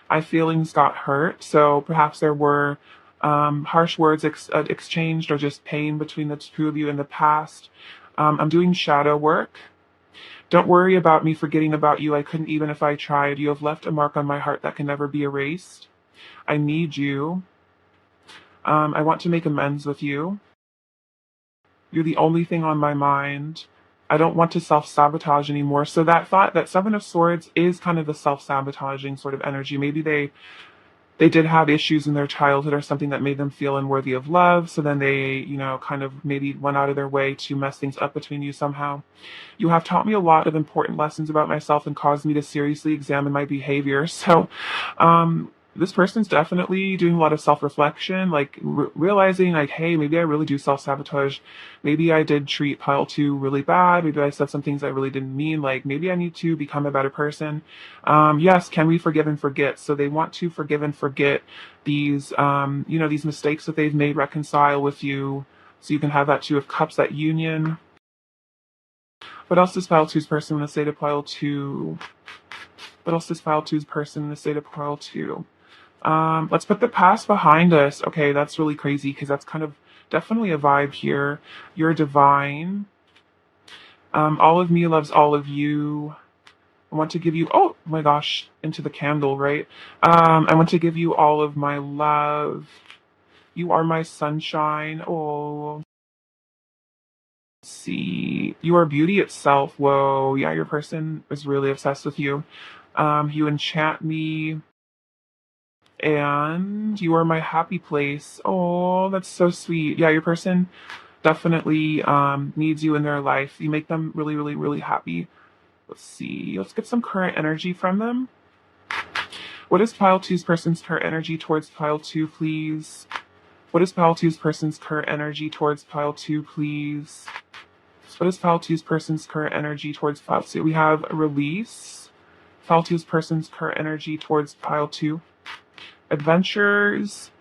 My feelings got hurt, so perhaps there were harsh words exchanged or just pain between the two of you in the past. I'm doing shadow work. Don't worry about me forgetting about you. I couldn't even if I tried. You have left a mark on my heart that can never be erased. I need you. I want to make amends with you. You're the only thing on my mind. I don't want to self sabotage anymore. So that thought, that Seven of Swords is kind of the self sabotaging sort of energy. Maybe they did have issues in their childhood or something that made them feel unworthy of love. So then they, kind of maybe went out of their way to mess things up between you somehow. You have taught me a lot of important lessons about myself and caused me to seriously examine my behavior. So, this person's definitely doing a lot of self-reflection, like realizing like, hey, maybe I really do self-sabotage. Maybe I did treat pile two really bad. Maybe I said some things I really didn't mean. Like maybe I need to become a better person. Yes, can we forgive and forget? So they want to forgive and forget these, these mistakes that they've made, reconcile with you. So you can have that Two of Cups, that union. What else does pile two's person want to say to pile two? What else does pile two's person want to say to pile two? Let's put the past behind us. Okay, that's really crazy because that's kind of definitely a vibe here. You're divine. All of me loves all of you. I want to give you, oh my gosh, into the candle, right? I want to give you all of my love. You are my sunshine. Oh, see, you are beauty itself. Whoa, yeah, your person is really obsessed with you. You enchant me, and you are my happy place. Oh, that's so sweet. Yeah, your person definitely needs you in their life. You make them really, really, really happy. Let's see. Let's get some current energy from them. What is pile two's person's current energy towards pile two, please? What is pile two's person's current energy towards pile two, please? What is pile two's person's current energy towards pile two? We have a release. Pile two's person's current energy towards pile two. Adventures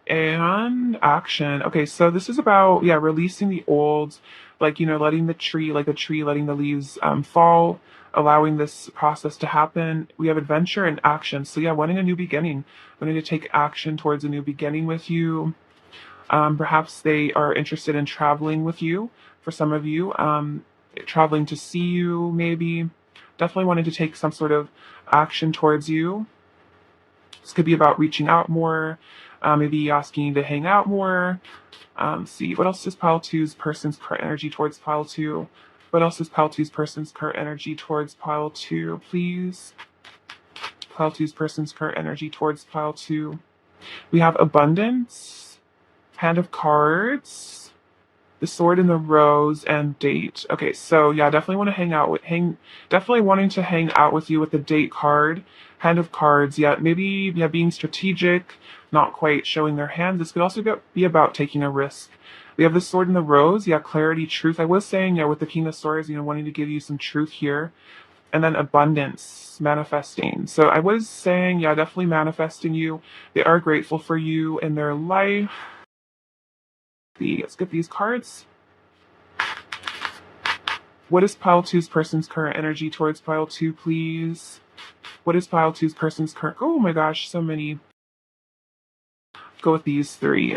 and action. Okay, so this is about, yeah, releasing the old, like, letting the tree, like a tree, letting the leaves fall, allowing this process to happen. We have adventure and action. So yeah, wanting a new beginning, wanting to take action towards a new beginning with you. Perhaps they are interested in traveling with you. For some of you, traveling to see you, maybe. Definitely wanting to take some sort of action towards you. This could be about reaching out more, maybe asking you to hang out more. See, what else is pile two's person's current energy towards pile two? What else is pile two's person's current energy towards pile two, please? Pile two's person's current energy towards pile two. We have abundance, hand of cards, the sword and the rose, and date. Okay, so yeah, definitely want to definitely wanting to hang out with you with the date card, hand of cards. Yeah, maybe, yeah, being strategic, not quite showing their hands. This could also be about taking a risk. We have the sword and the rose. Yeah, clarity, truth. I was saying, yeah, with the king of swords, wanting to give you some truth here. And then abundance, manifesting. So I was saying, yeah, definitely manifesting you. They are grateful for you in their life. Let's get these cards. What is pile two's person's current energy towards pile two, please? What is pile two's person's current? Oh my gosh, so many. Go with these three.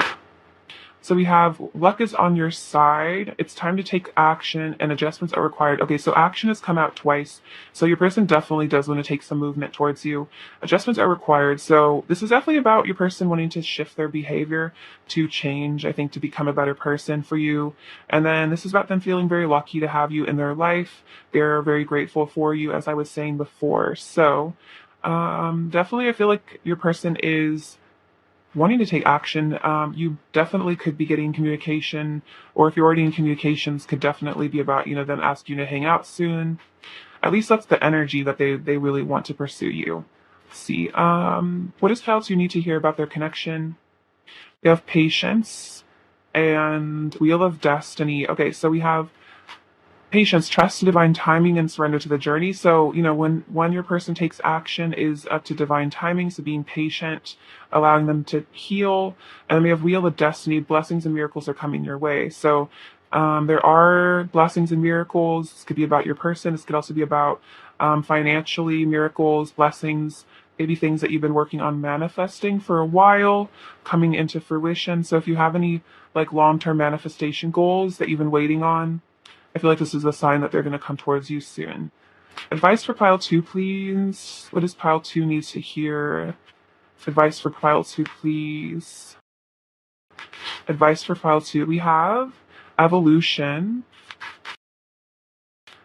So we have luck is on your side. It's time to take action and adjustments are required. Okay, so action has come out twice. So your person definitely does want to take some movement towards you. Adjustments are required. So this is definitely about your person wanting to shift their behavior to change, I think, to become a better person for you. And then this is about them feeling very lucky to have you in their life. They're very grateful for you, as I was saying before. So definitely I feel like your person is wanting to take action. You definitely could be getting communication, or if you're already in communications, could definitely be about, them asking you to hang out soon. At least that's the energy that they really want to pursue you. Let's see. What else you need to hear about their connection? They have patience and Wheel of Destiny. Okay, so we have patience, trust to divine timing, and surrender to the journey. So, when your person takes action is up to divine timing. So being patient, allowing them to heal. And then we have Wheel of Destiny, blessings and miracles are coming your way. So there are blessings and miracles. This could be about your person. This could also be about financially, miracles, blessings, maybe things that you've been working on manifesting for a while, coming into fruition. So if you have any like long-term manifestation goals that you've been waiting on, I feel like this is a sign that they're going to come towards you soon. Advice for pile two, please. What does pile two need to hear? Advice for pile two, please. Advice for pile two. We have evolution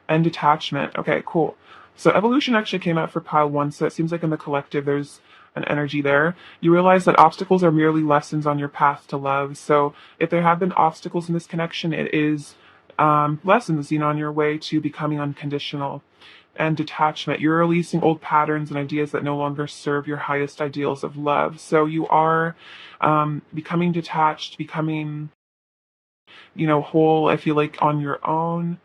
and detachment. Okay, cool. So evolution actually came out for pile one. So it seems like in the collective, there's an energy there. You realize that obstacles are merely lessons on your path to love. So if there have been obstacles in this connection, it is lessons, on your way to becoming unconditional. And detachment, you're releasing old patterns and ideas that no longer serve your highest ideals of love. So you are becoming detached, becoming, whole, I feel like, on your own.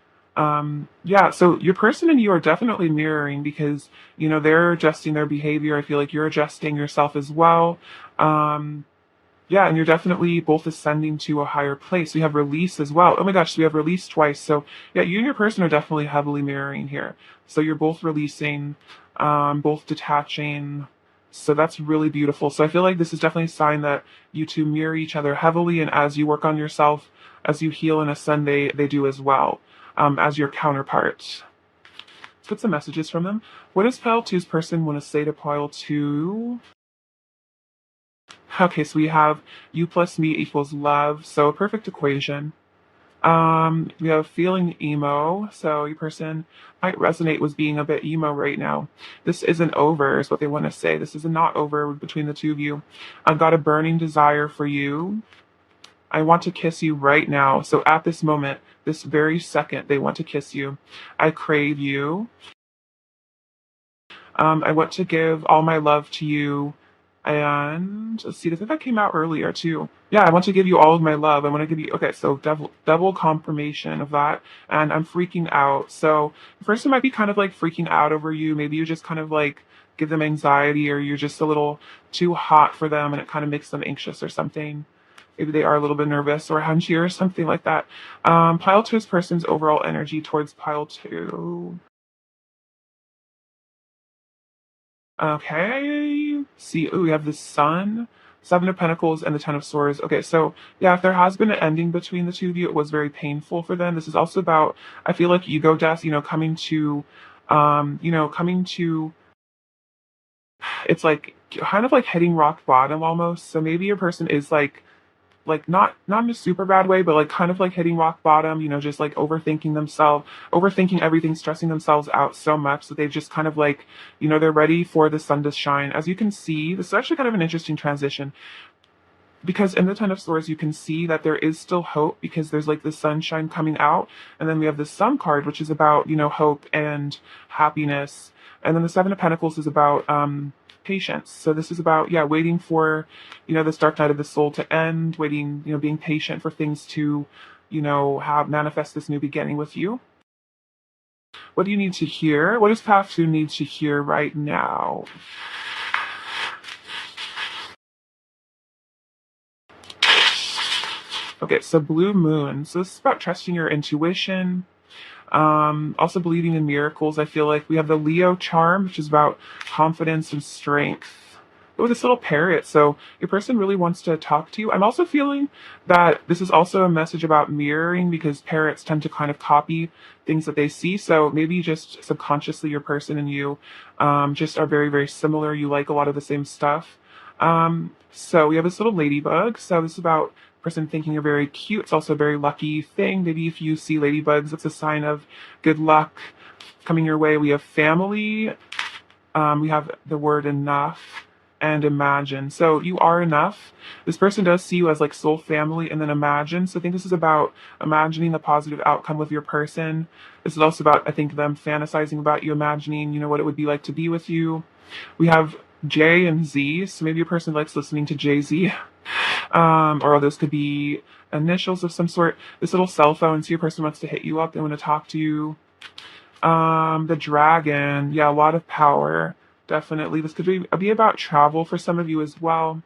Yeah, so your person and you are definitely mirroring because, they're adjusting their behavior. I feel like you're adjusting yourself as well. Yeah, and you're definitely both ascending to a higher place. We have release as well. Oh my gosh, so we have release twice. So yeah, you and your person are definitely heavily mirroring here. So you're both releasing, both detaching. So that's really beautiful. So I feel like this is definitely a sign that you two mirror each other heavily, and as you work on yourself, as you heal and ascend, they do as well, as your counterpart. Let's get some messages from them. What does pile two's person want to say to pile two? Okay, so we have you plus me equals love, so a perfect equation. We have feeling emo, so your person might resonate with being a bit emo right now. This isn't over, is what they want to say. This is not over between the two of you. I've got a burning desire for you. I want to kiss you right now. So at this moment, this very second, they want to kiss you. I crave you. I want to give all my love to you. And let's see, I think that came out earlier too. Yeah, I want to give you all of my love. I want to give you, okay, so double confirmation of that. And I'm freaking out. So the person might be kind of like freaking out over you. Maybe you just kind of like give them anxiety, or you're just a little too hot for them and it kind of makes them anxious or something. Maybe they are a little bit nervous or hunchy or something like that. Pile two is person's overall energy towards pile two. Okay. See, ooh, we have the Sun, Seven of Pentacles, and the Ten of Swords. Okay, so yeah, if there has been an ending between the two of you, it was very painful for them. This is also about, I feel like ego death, coming to, coming to, it's like kind of like hitting rock bottom almost. So maybe your person is like not in a super bad way, but like kind of like hitting rock bottom, just like overthinking themselves, overthinking everything, stressing themselves out so much that they've just kind of like, they're ready for the sun to shine. As you can see, this is actually kind of an interesting transition, because in the Ten of Swords you can see that there is still hope, because there's like the sunshine coming out, and then we have the Sun card, which is about hope and happiness, and then the Seven of Pentacles is about patience. So this is about, yeah, waiting for this dark night of the soul to end, waiting, being patient for things to have manifest this new beginning with you. What do you need to hear? What does path 2 need to hear right now? Okay, so blue moon. So this is about trusting your intuition. Also believing in miracles. I feel like we have the Leo charm, which is about confidence and strength. Oh, this little parrot. So your person really wants to talk to you. I'm also feeling that this is also a message about mirroring, because parrots tend to kind of copy things that they see. So maybe just subconsciously your person and you just are very, very similar. You like a lot of the same stuff. So we have this little ladybug. So this is about person thinking you're very cute. It's also a very lucky thing. Maybe if you see ladybugs, it's a sign of good luck coming your way. We have family. We have the word enough and imagine. So you are enough. This person does see you as like soul family, and then imagine. So I think this is about imagining the positive outcome with your person. This is also about, I think, them fantasizing about you, imagining, what it would be like to be with you. We have J and Z. So maybe your person likes listening to Jay-Z. Or those could be initials of some sort. This little cell phone, so your person wants to hit you up, they want to talk to you. The dragon, yeah, a lot of power, definitely. This could be about travel for some of you as well.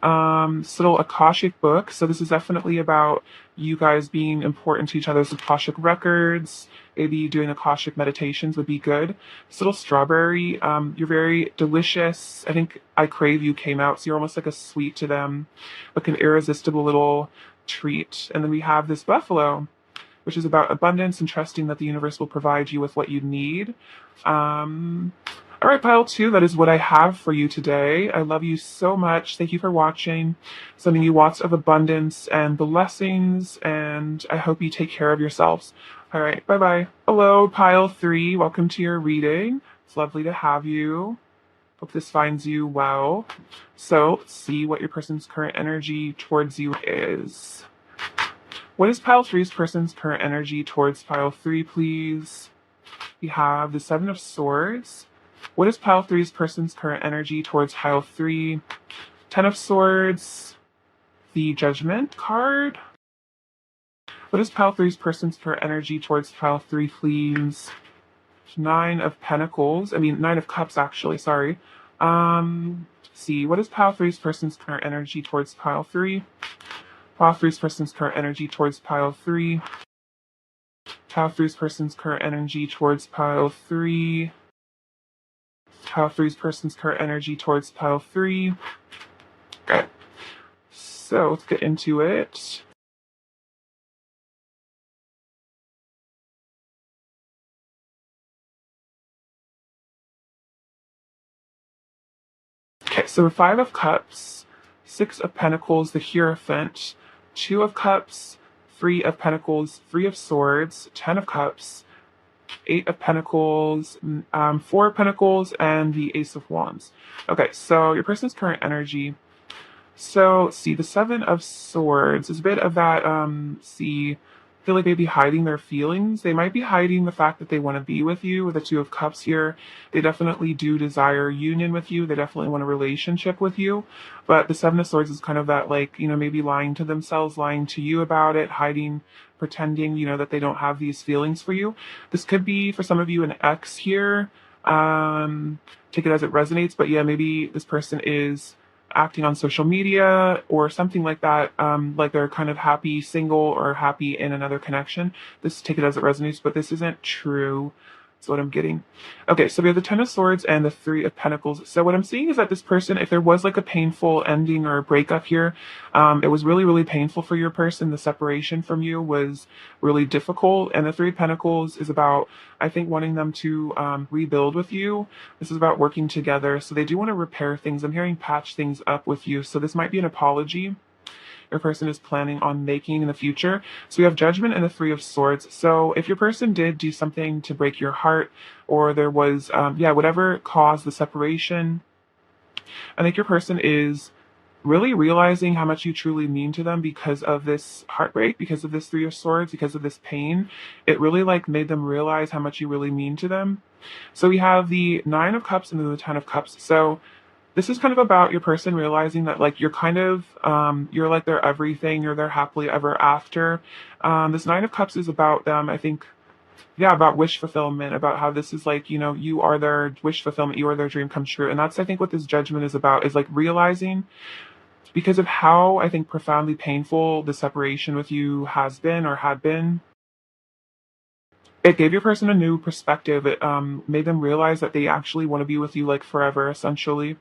This little Akashic book. So this is definitely about you guys being important to each other's Akashic records. Maybe doing Akashic meditations would be good. This little strawberry. You're very delicious. I think I Crave You came out, so you're almost like a sweet to them, like an irresistible little treat. And then we have this buffalo, which is about abundance and trusting that the universe will provide you with what you need. All right, pile 2, that is what I have for you today. I love you so much. Thank you for watching. Sending you lots of abundance and blessings, and I hope you take care of yourselves. All right, bye-bye. Hello, pile 3. Welcome to your reading. It's lovely to have you. Hope this finds you well. So let's see what your person's current energy towards you is. What is pile 3's person's current energy towards pile 3, please? We have the Seven of Swords. What is pile 3's person's current energy towards pile 3? Ten of Swords. The Judgment card. What is pile 3's person's current energy towards pile 3, please? Nine of Cups, actually, sorry. See, what is pile 3's person's current energy towards pile 3? Pile 3's person's current energy towards pile 3. Pile 3's person's current energy towards pile 3. Pile 3's person's current energy towards pile 3. Okay. So let's get into it. Okay, so 5 of Cups, 6 of Pentacles, the Hierophant, 2 of Cups, 3 of Pentacles, 3 of Swords, 10 of Cups, 8 of Pentacles, 4 of Pentacles, and the Ace of Wands. Okay, so your person's current energy. So, see, the 7 of Swords is a bit of that, feel like maybe hiding their feelings. They might be hiding the fact that they want to be with you. With the Two of Cups here, they definitely do desire union with you. They definitely want a relationship with you. But the Seven of Swords is kind of that, like, maybe lying to themselves, lying to you about it, hiding, pretending, that they don't have these feelings for you. This could be for some of you an ex here. Take it as it resonates. But yeah, maybe this person is acting on social media or something like that, like they're kind of happy single or happy in another connection. This, take it as it resonates, but this isn't true. That's what I'm getting. Okay, so we have the Ten of Swords and the Three of Pentacles. So what I'm seeing is that this person, if there was like a painful ending or a breakup here, it was really, really painful for your person. The separation from you was really difficult. And the Three of Pentacles is about, I think, wanting them to rebuild with you. This is about working together. So they do want to repair things. I'm hearing patch things up with you. So this might be an apology your person is planning on making in the future. So we have Judgment and the Three of Swords. So if your person did do something to break your heart, or there was, whatever caused the separation, I think your person is really realizing how much you truly mean to them because of this heartbreak, because of this Three of Swords, because of this pain. It really like made them realize how much you really mean to them. So we have the Nine of Cups and then the Ten of Cups. So this is kind of about your person realizing that like you're kind of you're like their everything, you're their happily ever after. This Nine of Cups is about them, I think, yeah, about wish fulfillment, about how this is like, you are their wish fulfillment, you are their dream come true. And that's, I think, what this Judgment is about, is like realizing, because of how, I think, profoundly painful the separation with you has been or had been, it gave your person a new perspective. It made them realize that they actually want to be with you like forever, essentially.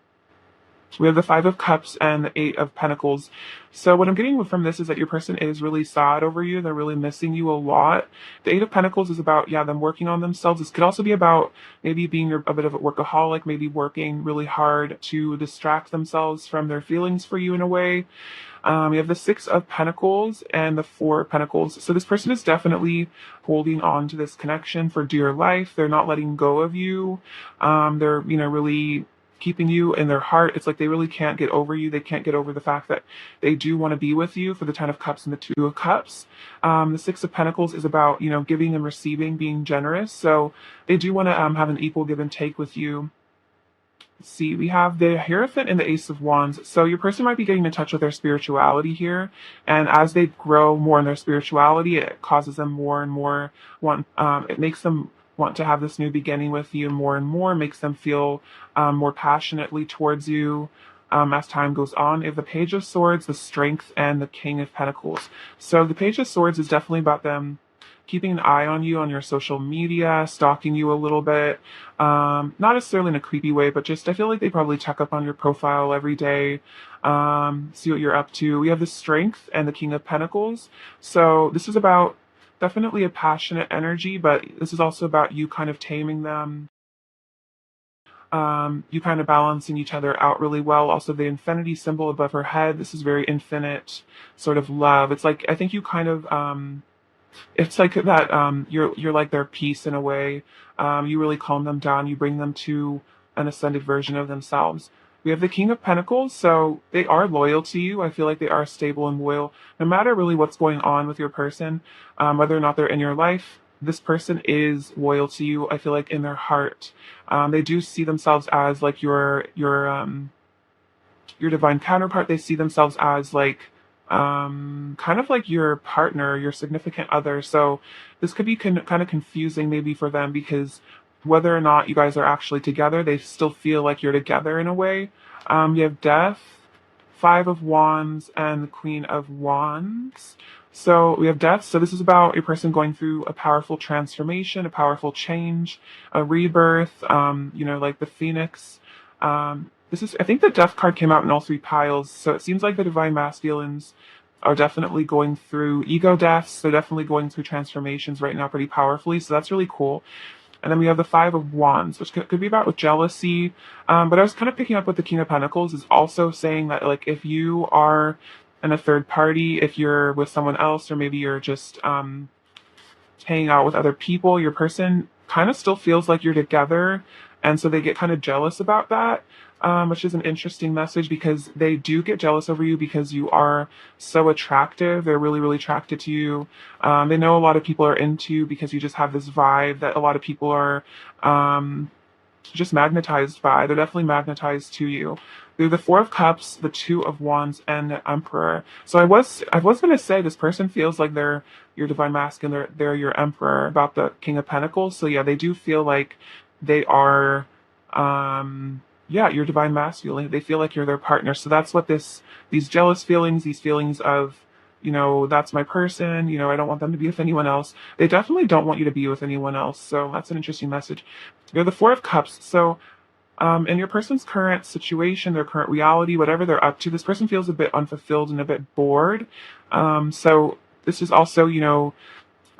We have the Five of Cups and the Eight of Pentacles. So what I'm getting from this is that your person is really sad over you. They're really missing you a lot. The Eight of Pentacles is about, them working on themselves. This could also be about maybe being a bit of a workaholic, maybe working really hard to distract themselves from their feelings for you in a way. We have the Six of Pentacles and the Four of Pentacles. So this person is definitely holding on to this connection for dear life. They're not letting go of you. They're, really keeping you in their heart. It's like they really can't get over you. They can't get over the fact that they do want to be with you, for the Ten of Cups and the Two of Cups. The Six of Pentacles is about, giving and receiving, being generous. So they do want to have an equal give and take with you. Let's see, we have the Hierophant and the Ace of Wands. So your person might be getting in touch with their spirituality here. And as they grow more in their spirituality, it causes them more and more it makes them want to have this new beginning with you more and more, makes them feel more passionately towards you as time goes on. We have the Page of Swords, the Strength, and the King of Pentacles. So the Page of Swords is definitely about them keeping an eye on you on your social media, stalking you a little bit. Not necessarily in a creepy way, but just I feel like they probably check up on your profile every day, see what you're up to. We have the Strength and the King of Pentacles. So this is about definitely a passionate energy, but this is also about you kind of taming them. You kind of balancing each other out really well. Also, the infinity symbol above her head. This is very infinite sort of love. It's like, I think you kind of, it's like that, you're like their peace in a way. You really calm them down. You bring them to an ascended version of themselves. We have the King of Pentacles, so they are loyal to you. I feel like they are stable and loyal, no matter really what's going on with your person, whether or not they're in your life. This person is loyal to you. I feel like in their heart, they do see themselves as like your divine counterpart. They see themselves as like kind of like your partner, your significant other. So this could be kind of confusing maybe for them, because whether or not you guys are actually together, they still feel like you're together in a way. You have Death, Five of Wands, and the Queen of Wands. So we have Death. So this is about your person going through a powerful transformation, a powerful change, a rebirth, like the Phoenix. I think the Death card came out in all three piles. So it seems like the Divine Masculines are definitely going through ego deaths. They're definitely going through transformations right now pretty powerfully. So that's really cool. And then we have the Five of Wands, which could be about with jealousy. But I was kind of picking up with the King of Pentacles is also saying that, like, if you are in a third party, if you're with someone else, or maybe you're just hanging out with other people, your person kind of still feels like you're together. And so they get kind of jealous about that, which is an interesting message because they do get jealous over you because you are so attractive. They're really, really attracted to you. They know a lot of people are into you because you just have this vibe that a lot of people are um, just magnetized by. They're definitely magnetized to you. They're the Four of Cups, the Two of Wands, and the Emperor. So I was gonna say this person feels like they're your divine masculine, they're your emperor about the King of Pentacles. So yeah, they do feel like they are yeah, your divine masculine. They feel like you're their partner. So that's what these jealous feelings, these feelings of, that's my person, I don't want them to be with anyone else. They definitely don't want you to be with anyone else. So that's an interesting message. You're the Four of Cups. So in your person's current situation, their current reality, whatever they're up to, this person feels a bit unfulfilled and a bit bored. So this is also,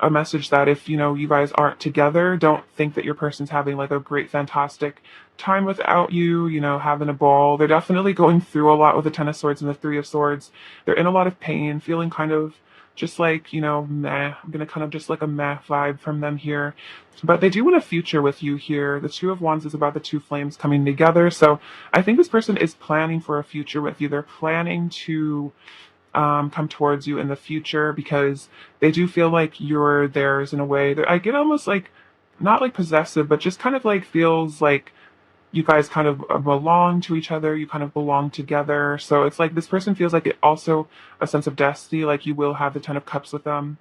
a message that if, you guys aren't together, don't think that your person's having like a great, fantastic time without you, having a ball. They're definitely going through a lot with the Ten of Swords and the Three of Swords. They're in a lot of pain, feeling kind of just like, meh. I'm gonna kind of just like a meh vibe from them here. But they do want a future with you here. The Two of Wands is about the two flames coming together. So I think this person is planning for a future with you. They're planning to come towards you in the future because they do feel like you're theirs in a way that I get almost like not like possessive, but just kind of like feels like you guys kind of belong to each other. You kind of belong together. So it's like this person feels like it also a sense of destiny. Like you will have the Ten of Cups with them.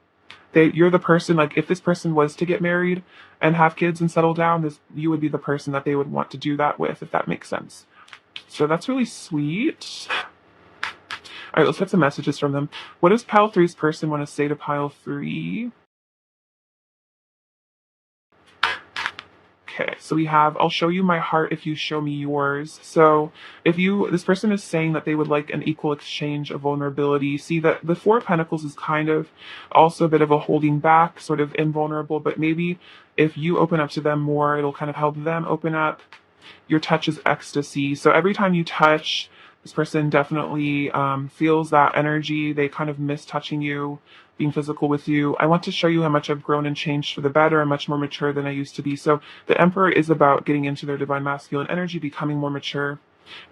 You're the person, like if this person was to get married and have kids and settle down, you would be the person that they would want to do that with, if that makes sense. So that's really sweet. All right, let's get some messages from them. What does pile three's person want to say to pile three? Okay, so we have, I'll show you my heart if you show me yours. So this person is saying that they would like an equal exchange of vulnerability. See that the Four of Pentacles is kind of also a bit of a holding back, sort of invulnerable, but maybe if you open up to them more, it'll kind of help them open up. Your touch is ecstasy. So every time you touch, this person definitely feels that energy. They kind of miss touching you, being physical with you. I want to show you how much I've grown and changed for the better. I'm much more mature than I used to be. So the Emperor is about getting into their divine masculine energy, becoming more mature.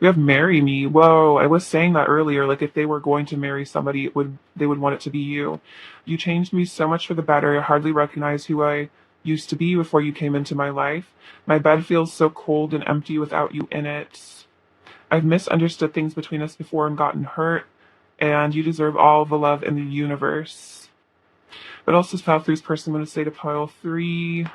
We have marry me. Whoa, I was saying that earlier. Like if they were going to marry somebody, they would want it to be you. You changed me so much for the better. I hardly recognize who I used to be before you came into my life. My bed feels so cold and empty without you in it. I've misunderstood things between us before and gotten hurt, and you deserve all the love in the universe. What else does pile three's person want to say to pile three?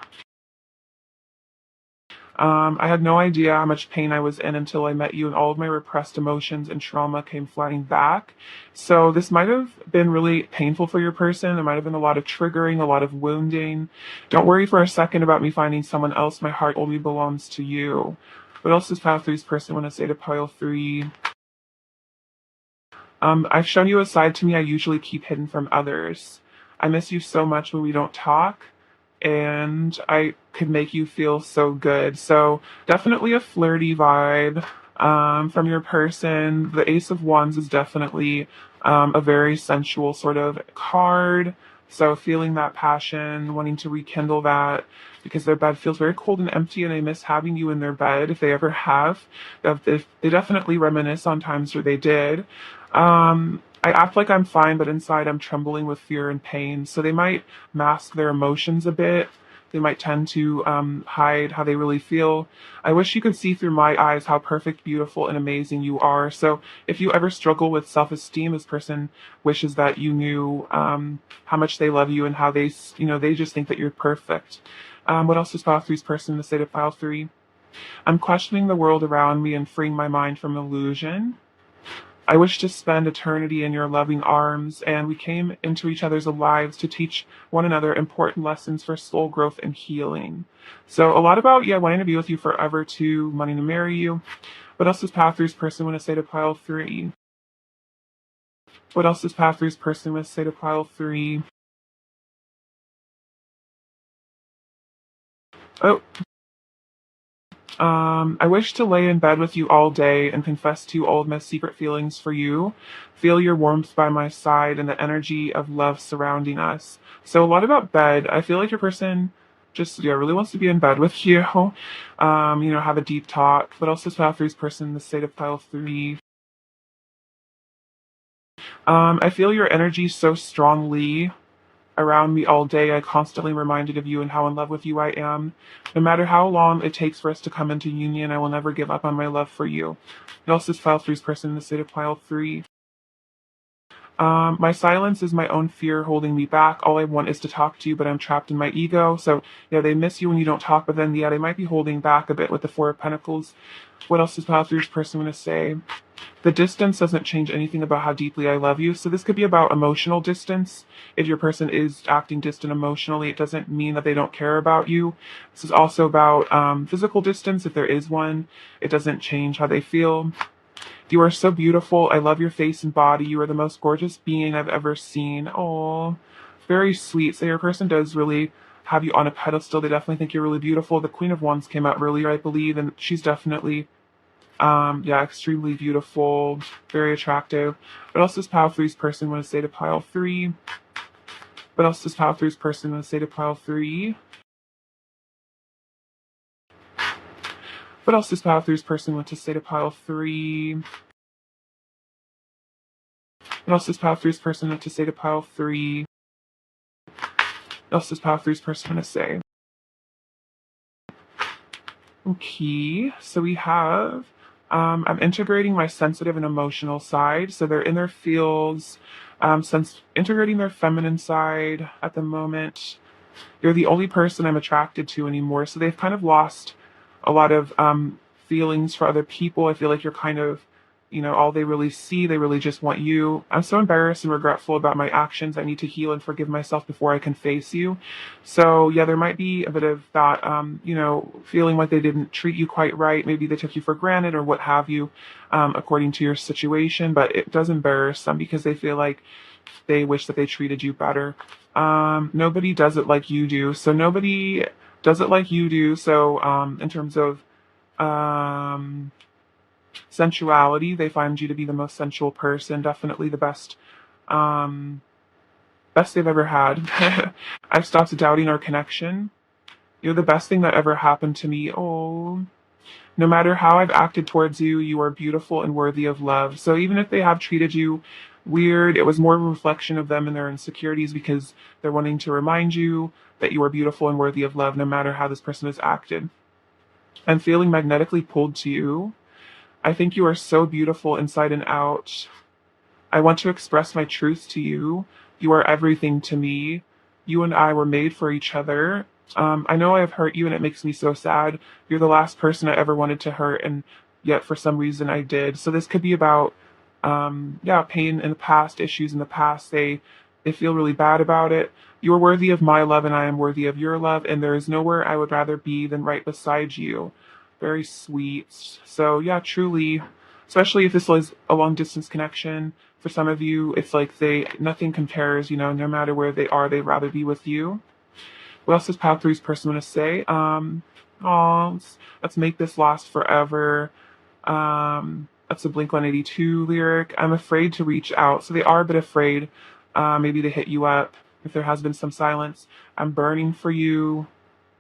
I had no idea how much pain I was in until I met you, and all of my repressed emotions and trauma came flooding back. So this might have been really painful for your person. There might have been a lot of triggering, a lot of wounding. Don't worry for a second about me finding someone else. My heart only belongs to you. What else does pile three's person want to say to pile three? I've shown you a side to me I usually keep hidden from others. I miss you so much when we don't talk, and I could make you feel so good. So definitely a flirty vibe from your person. The Ace of Wands is definitely a very sensual sort of card. So feeling that passion, wanting to rekindle that because their bed feels very cold and empty and they miss having you in their bed if they ever have. They definitely reminisce on times where they did. I act like I'm fine, but inside I'm trembling with fear and pain. So they might mask their emotions a bit. They might tend to hide how they really feel. I wish you could see through my eyes how perfect, beautiful, and amazing you are. So if you ever struggle with self-esteem, this person wishes that you knew how much they love you and how they just think that you're perfect. What else does Pile Three's person to say to Pile Three? I'm questioning the world around me and freeing my mind from illusion. I wish to spend eternity in your loving arms, and we came into each other's lives to teach one another important lessons for soul growth and healing. So a lot about, wanting to be with you forever too, wanting to marry you. What else does Path Three's person want to say to Pile 3? What else does Path Three's person want to say to Pile 3? Oh, I wish to lay in bed with you all day and confess to you all of my secret feelings for you. Feel your warmth by my side and the energy of love surrounding us. So a lot about bed. I feel like your person just, yeah, really wants to be in bed with you. Have a deep talk. What else is pile three's person in the state of pile three? I feel your energy so strongly around me all day. I constantly reminded of you and how in love with you I am. No matter how long it takes for us to come into union, I will never give up on my love for you. What else is pile three's person in the state of pile three? My silence is my own fear holding me back. All I want is to talk to you, but I'm trapped in my ego. So, yeah, they miss you when you don't talk, but then, yeah, they might be holding back a bit with the Four of Pentacles. What else is pile three's person going to say? The distance doesn't change anything about how deeply I love you. So this could be about emotional distance. If your person is acting distant emotionally, it doesn't mean that they don't care about you. This is also about physical distance. If there is one, it doesn't change how they feel. You are so beautiful. I love your face and body. You are the most gorgeous being I've ever seen. Oh, very sweet. So your person does really have you on a pedestal. They definitely think you're really beautiful. The Queen of Wands came out earlier, I believe, and she's definitely yeah, extremely beautiful, very attractive. What else does pile three's person want to say to pile three? What else does pile three's person want to say to pile three? What else does pile three's person want to say to pile three? What else does pile three's person want to say to pile three? What else does pile three's person want to say? Okay, so we have I'm integrating my sensitive and emotional side. So they're in their fields, integrating their feminine side at the moment. You're the only person I'm attracted to anymore. So they've kind of lost a lot of feelings for other people. I feel like you're kind of, all they really see. They really just want you. I'm so embarrassed and regretful about my actions. I need to heal and forgive myself before I can face you. So yeah, there might be a bit of that, feeling like they didn't treat you quite right. Maybe they took you for granted or what have you, according to your situation. But it does embarrass them because they feel like they wish that they treated you better. Nobody does it like you do. So nobody does it like you do. So in terms of um, sensuality, they find you to be the most sensual person. Definitely the um, best they've ever had. I've stopped doubting our connection. You're the best thing that ever happened to me. Oh, no matter how I've acted towards you, you are beautiful and worthy of love. So even if they have treated you weird, it was more of a reflection of them and their insecurities because they're wanting to remind you that you are beautiful and worthy of love no matter how this person has acted. I'm feeling magnetically pulled to you. I think you are so beautiful inside and out. I want to express my truth to you. You are everything to me. You and I were made for each other. I know I have hurt you and it makes me so sad. You're the last person I ever wanted to hurt, and yet for some reason I did. So this could be about, yeah, pain in the past, issues in the past. They feel really bad about it. You are worthy of my love and I am worthy of your love, and there is nowhere I would rather be than right beside you. Very sweet. So yeah, truly, especially if this was a long distance connection. For some of you, it's like nothing compares, no matter where they are, they'd rather be with you. What else does Pile Three's person want to say? Let's make this last forever. That's a Blink 182 lyric. I'm afraid to reach out. So they are a bit afraid. Maybe they hit you up if there has been some silence. I'm burning for you.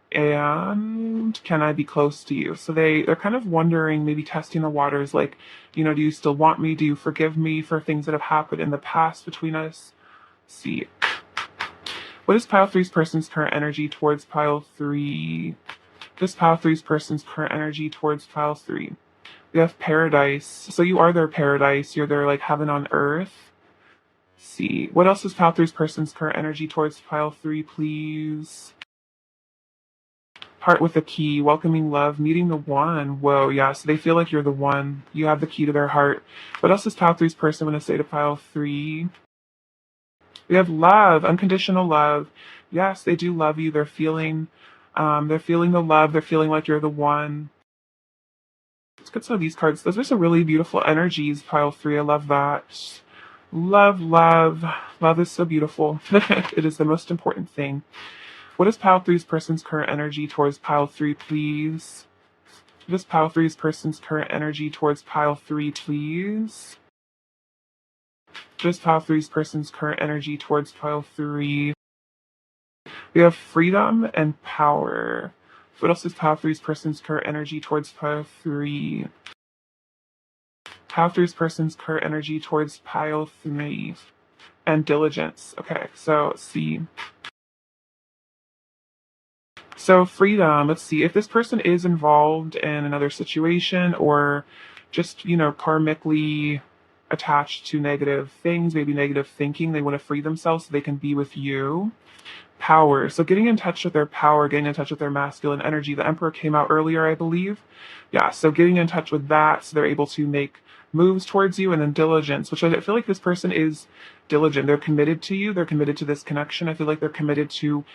And can I be close to you? So they're kind of wondering, maybe testing the waters, like, do you still want me? Do you forgive me for things that have happened in the past between us? Let's see. What is pile three's person's current energy towards pile three? What is pile three's person's current energy towards pile three? We have paradise. So you are their paradise. You're their like heaven on earth. Let's see. What else is pile three's person's current energy towards pile three, please? Heart with a key, welcoming love, meeting the one. Whoa, yeah, so they feel like you're the one. You have the key to their heart. What else does pile three's person want to say to pile three? We have love, unconditional love. Yes, they do love you. They're feeling the love. They're feeling like you're the one. Let's get some of these cards. Those are some really beautiful energies, pile three. I love that. Love, love. Love is so beautiful. It is the most important thing. What is pile three's person's current energy towards pile three, please? What is pile three's person's current energy towards pile three, please? What is pile three's person's current energy towards pile three? We have freedom and power. What else is pile three's person's current energy towards pile three? Pile three's person's current energy towards pile three. And diligence. Okay, so let's see. So freedom, let's see. If this person is involved in another situation or just, karmically attached to negative things, maybe negative thinking, they want to free themselves so they can be with you. Power. So getting in touch with their power, getting in touch with their masculine energy. The Emperor came out earlier, I believe. Yeah, so getting in touch with that so they're able to make moves towards you. And then diligence, which I feel like this person is diligent. They're committed to you. They're committed to this connection. I feel like they're committed to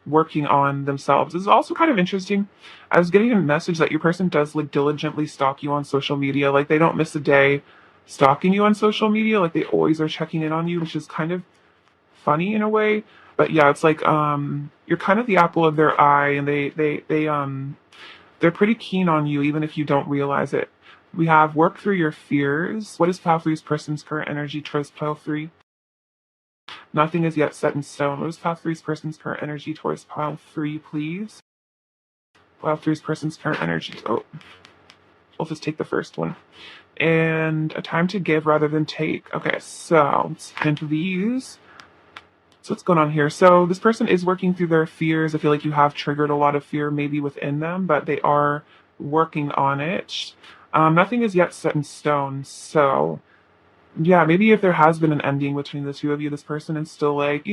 working on themselves. This is also kind of interesting. I was getting a message that your person does like diligently stalk you on social media. Like they don't miss a day stalking you on social media. Like they always are checking in on you, which is kind of funny in a way. But yeah, it's like you're kind of the apple of their eye, and they're pretty keen on you even if you don't realize it. We have work through your fears. What is pile three's person's current energy towards pile three? Nothing is yet set in stone. What is pile three's person's current energy towards pile three, please? Pile three's person's current energy. Oh, we'll just take the first one. And a time to give rather than take. Okay, so let's get into these. So what's going on here? So this person is working through their fears. I feel like you have triggered a lot of fear maybe within them, but they are working on it. Nothing is yet set in stone. So yeah, maybe if there has been an ending between the two of you, this person is still like,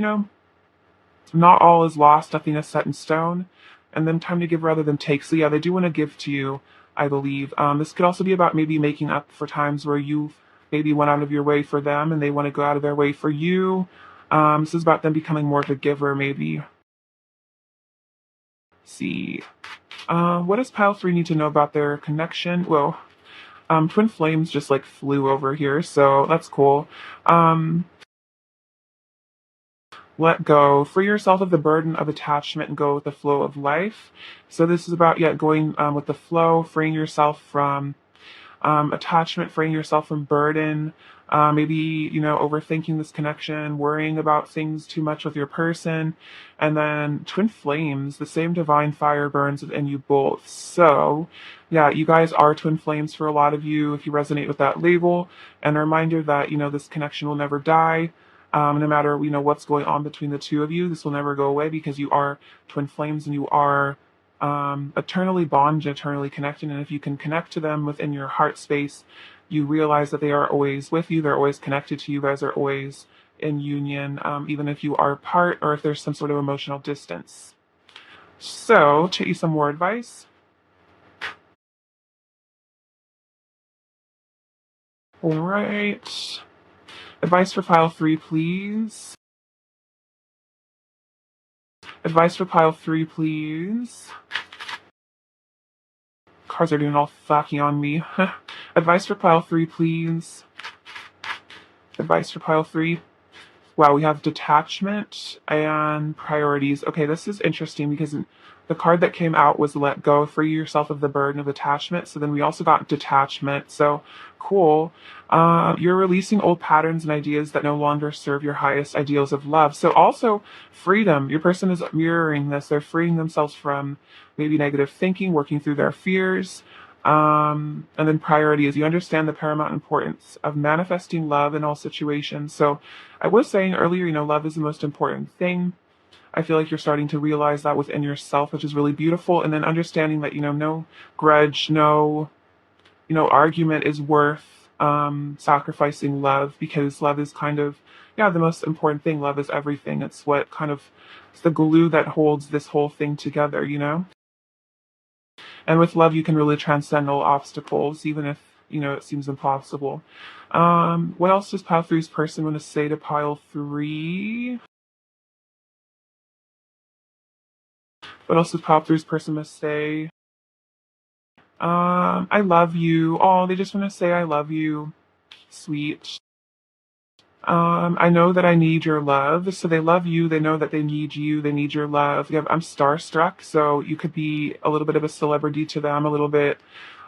not all is lost, nothing is set in stone. And then time to give rather than take. So yeah, they do want to give to you, I believe. This could also be about maybe making up for times where you maybe went out of your way for them and they want to go out of their way for you. This is about them becoming more of a giver, maybe. Let's see. What does pile three need to know about their connection? Well, twin flames just like flew over here, so that's cool. Let go. Free yourself of the burden of attachment and go with the flow of life. So this is about, yeah, going with the flow, freeing yourself from attachment, freeing yourself from burden, maybe, overthinking this connection, worrying about things too much with your person. And then twin flames, the same divine fire burns within you both. So, yeah, you guys are twin flames for a lot of you if you resonate with that label. And a reminder that, this connection will never die. No matter, what's going on between the two of you, this will never go away because you are twin flames and you are eternally bonded, eternally connected. And if you can connect to them within your heart space, you realize that they are always with you. They're always connected to you. You guys are always in union, even if you are apart or if there's some sort of emotional distance. So, to you some more advice. All right. Advice for pile three, please. Advice for pile three, please. Cards are doing all fucky on me. Advice for pile three, please. Advice for pile three. Wow, we have detachment and priorities. Okay, this is interesting because the card that came out was let go, free yourself of the burden of attachment. So then we also got detachment. So cool. You're releasing old patterns and ideas that no longer serve your highest ideals of love. So also freedom. Your person is mirroring this. They're freeing themselves from maybe negative thinking, working through their fears. And then priorities. You understand the paramount importance of manifesting love in all situations. So I was saying earlier, love is the most important thing. I feel like you're starting to realize that within yourself, which is really beautiful. And then understanding that, no grudge, no, argument is worth sacrificing love because love is kind of, yeah, the most important thing. Love is everything. It's what kind of, it's the glue that holds this whole thing together. And with love, you can really transcend all obstacles, even if, it seems impossible. What else does pile three's person want to say to pile three? What else does pile three's person want to say? I love you. Oh, they just want to say I love you. Sweet. I know that I need your love. So they love you. They know that they need you. They need your love. Yeah, I'm starstruck. So you could be a little bit of a celebrity to them, a little bit.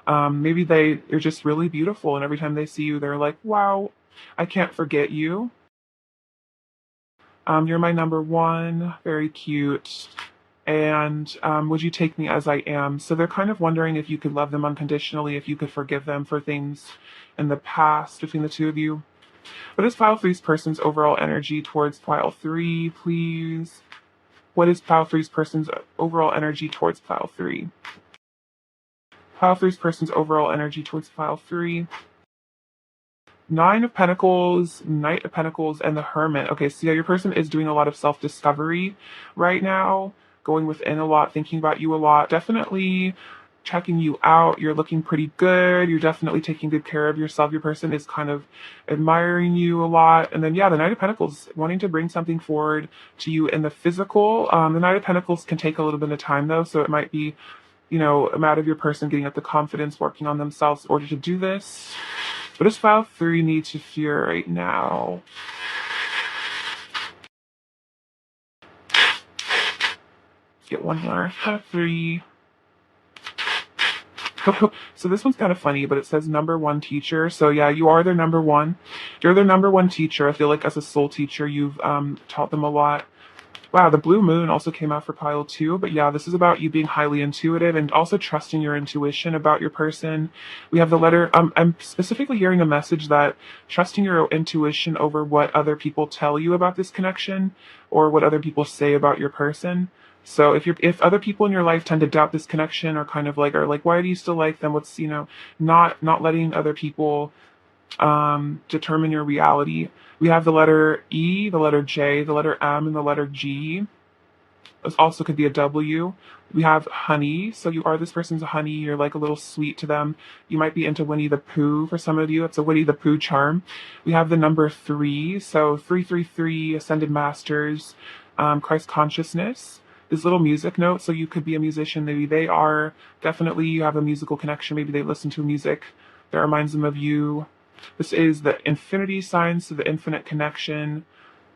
Maybe they're just really beautiful. And every time they see you, they're like, wow, I can't forget you. You're my number one, very cute. And would you take me as I am? So they're kind of wondering if you could love them unconditionally, if you could forgive them for things in the past between the two of you. What is pile three's person's overall energy towards pile three, please? What is pile three's person's overall energy towards pile three? Pile three's person's overall energy towards pile three. Nine of Pentacles, Knight of Pentacles, and the Hermit. Okay, so yeah, your person is doing a lot of self-discovery right now, going within a lot, thinking about you a lot, definitely checking you out. You're looking pretty good. You're definitely taking good care of yourself. Your person is kind of admiring you a lot. And then, yeah, the Knight of Pentacles, wanting to bring something forward to you in the physical. The Knight of Pentacles can take a little bit of time, though, so it might be, a matter of your person getting up the confidence, working on themselves in order to do this. What does file 3 need to fear right now? Get one more. File 3. So this one's kind of funny, but it says number one teacher. So yeah, you are their number one. You're their number one teacher. I feel like as a soul teacher, you've taught them a lot. Wow, the blue moon also came out for pile 2, but yeah, this is about you being highly intuitive and also trusting your intuition about your person. We have the letter, I'm specifically hearing a message that trusting your intuition over what other people tell you about this connection or what other people say about your person. So if other people in your life tend to doubt this connection or kind of like are like, why do you still like them? What's, not letting other people determine your reality. We have the letter E, the letter J, the letter M, and the letter G. This also could be a W. We have honey. So you are this person's honey. You're like a little sweet to them. You might be into Winnie the Pooh for some of you. It's a Winnie the Pooh charm. We have the number 3. So 333, Ascended Masters, Christ Consciousness. This little music note. So you could be a musician. Maybe they are. Definitely you have a musical connection. Maybe they listen to music that reminds them of you. This is the infinity sign, so the infinite connection.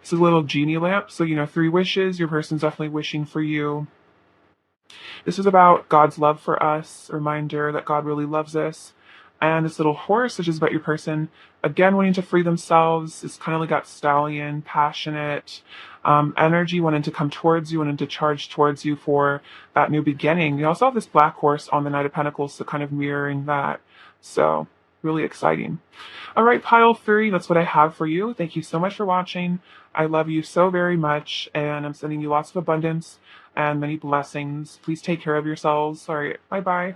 This is a little genie lamp, so 3 wishes. Your person's definitely wishing for you. This is about God's love for us, a reminder that God really loves us. And this little horse, which is about your person, again, wanting to free themselves. It's kind of like that stallion, passionate energy, wanting to come towards you, wanting to charge towards you for that new beginning. You also have this black horse on the Knight of Pentacles, so kind of mirroring that. So, really exciting. All right, pile 3, that's what I have for you. Thank you so much for watching. I love you so very much, and I'm sending you lots of abundance and many blessings. Please take care of yourselves. All right, bye-bye.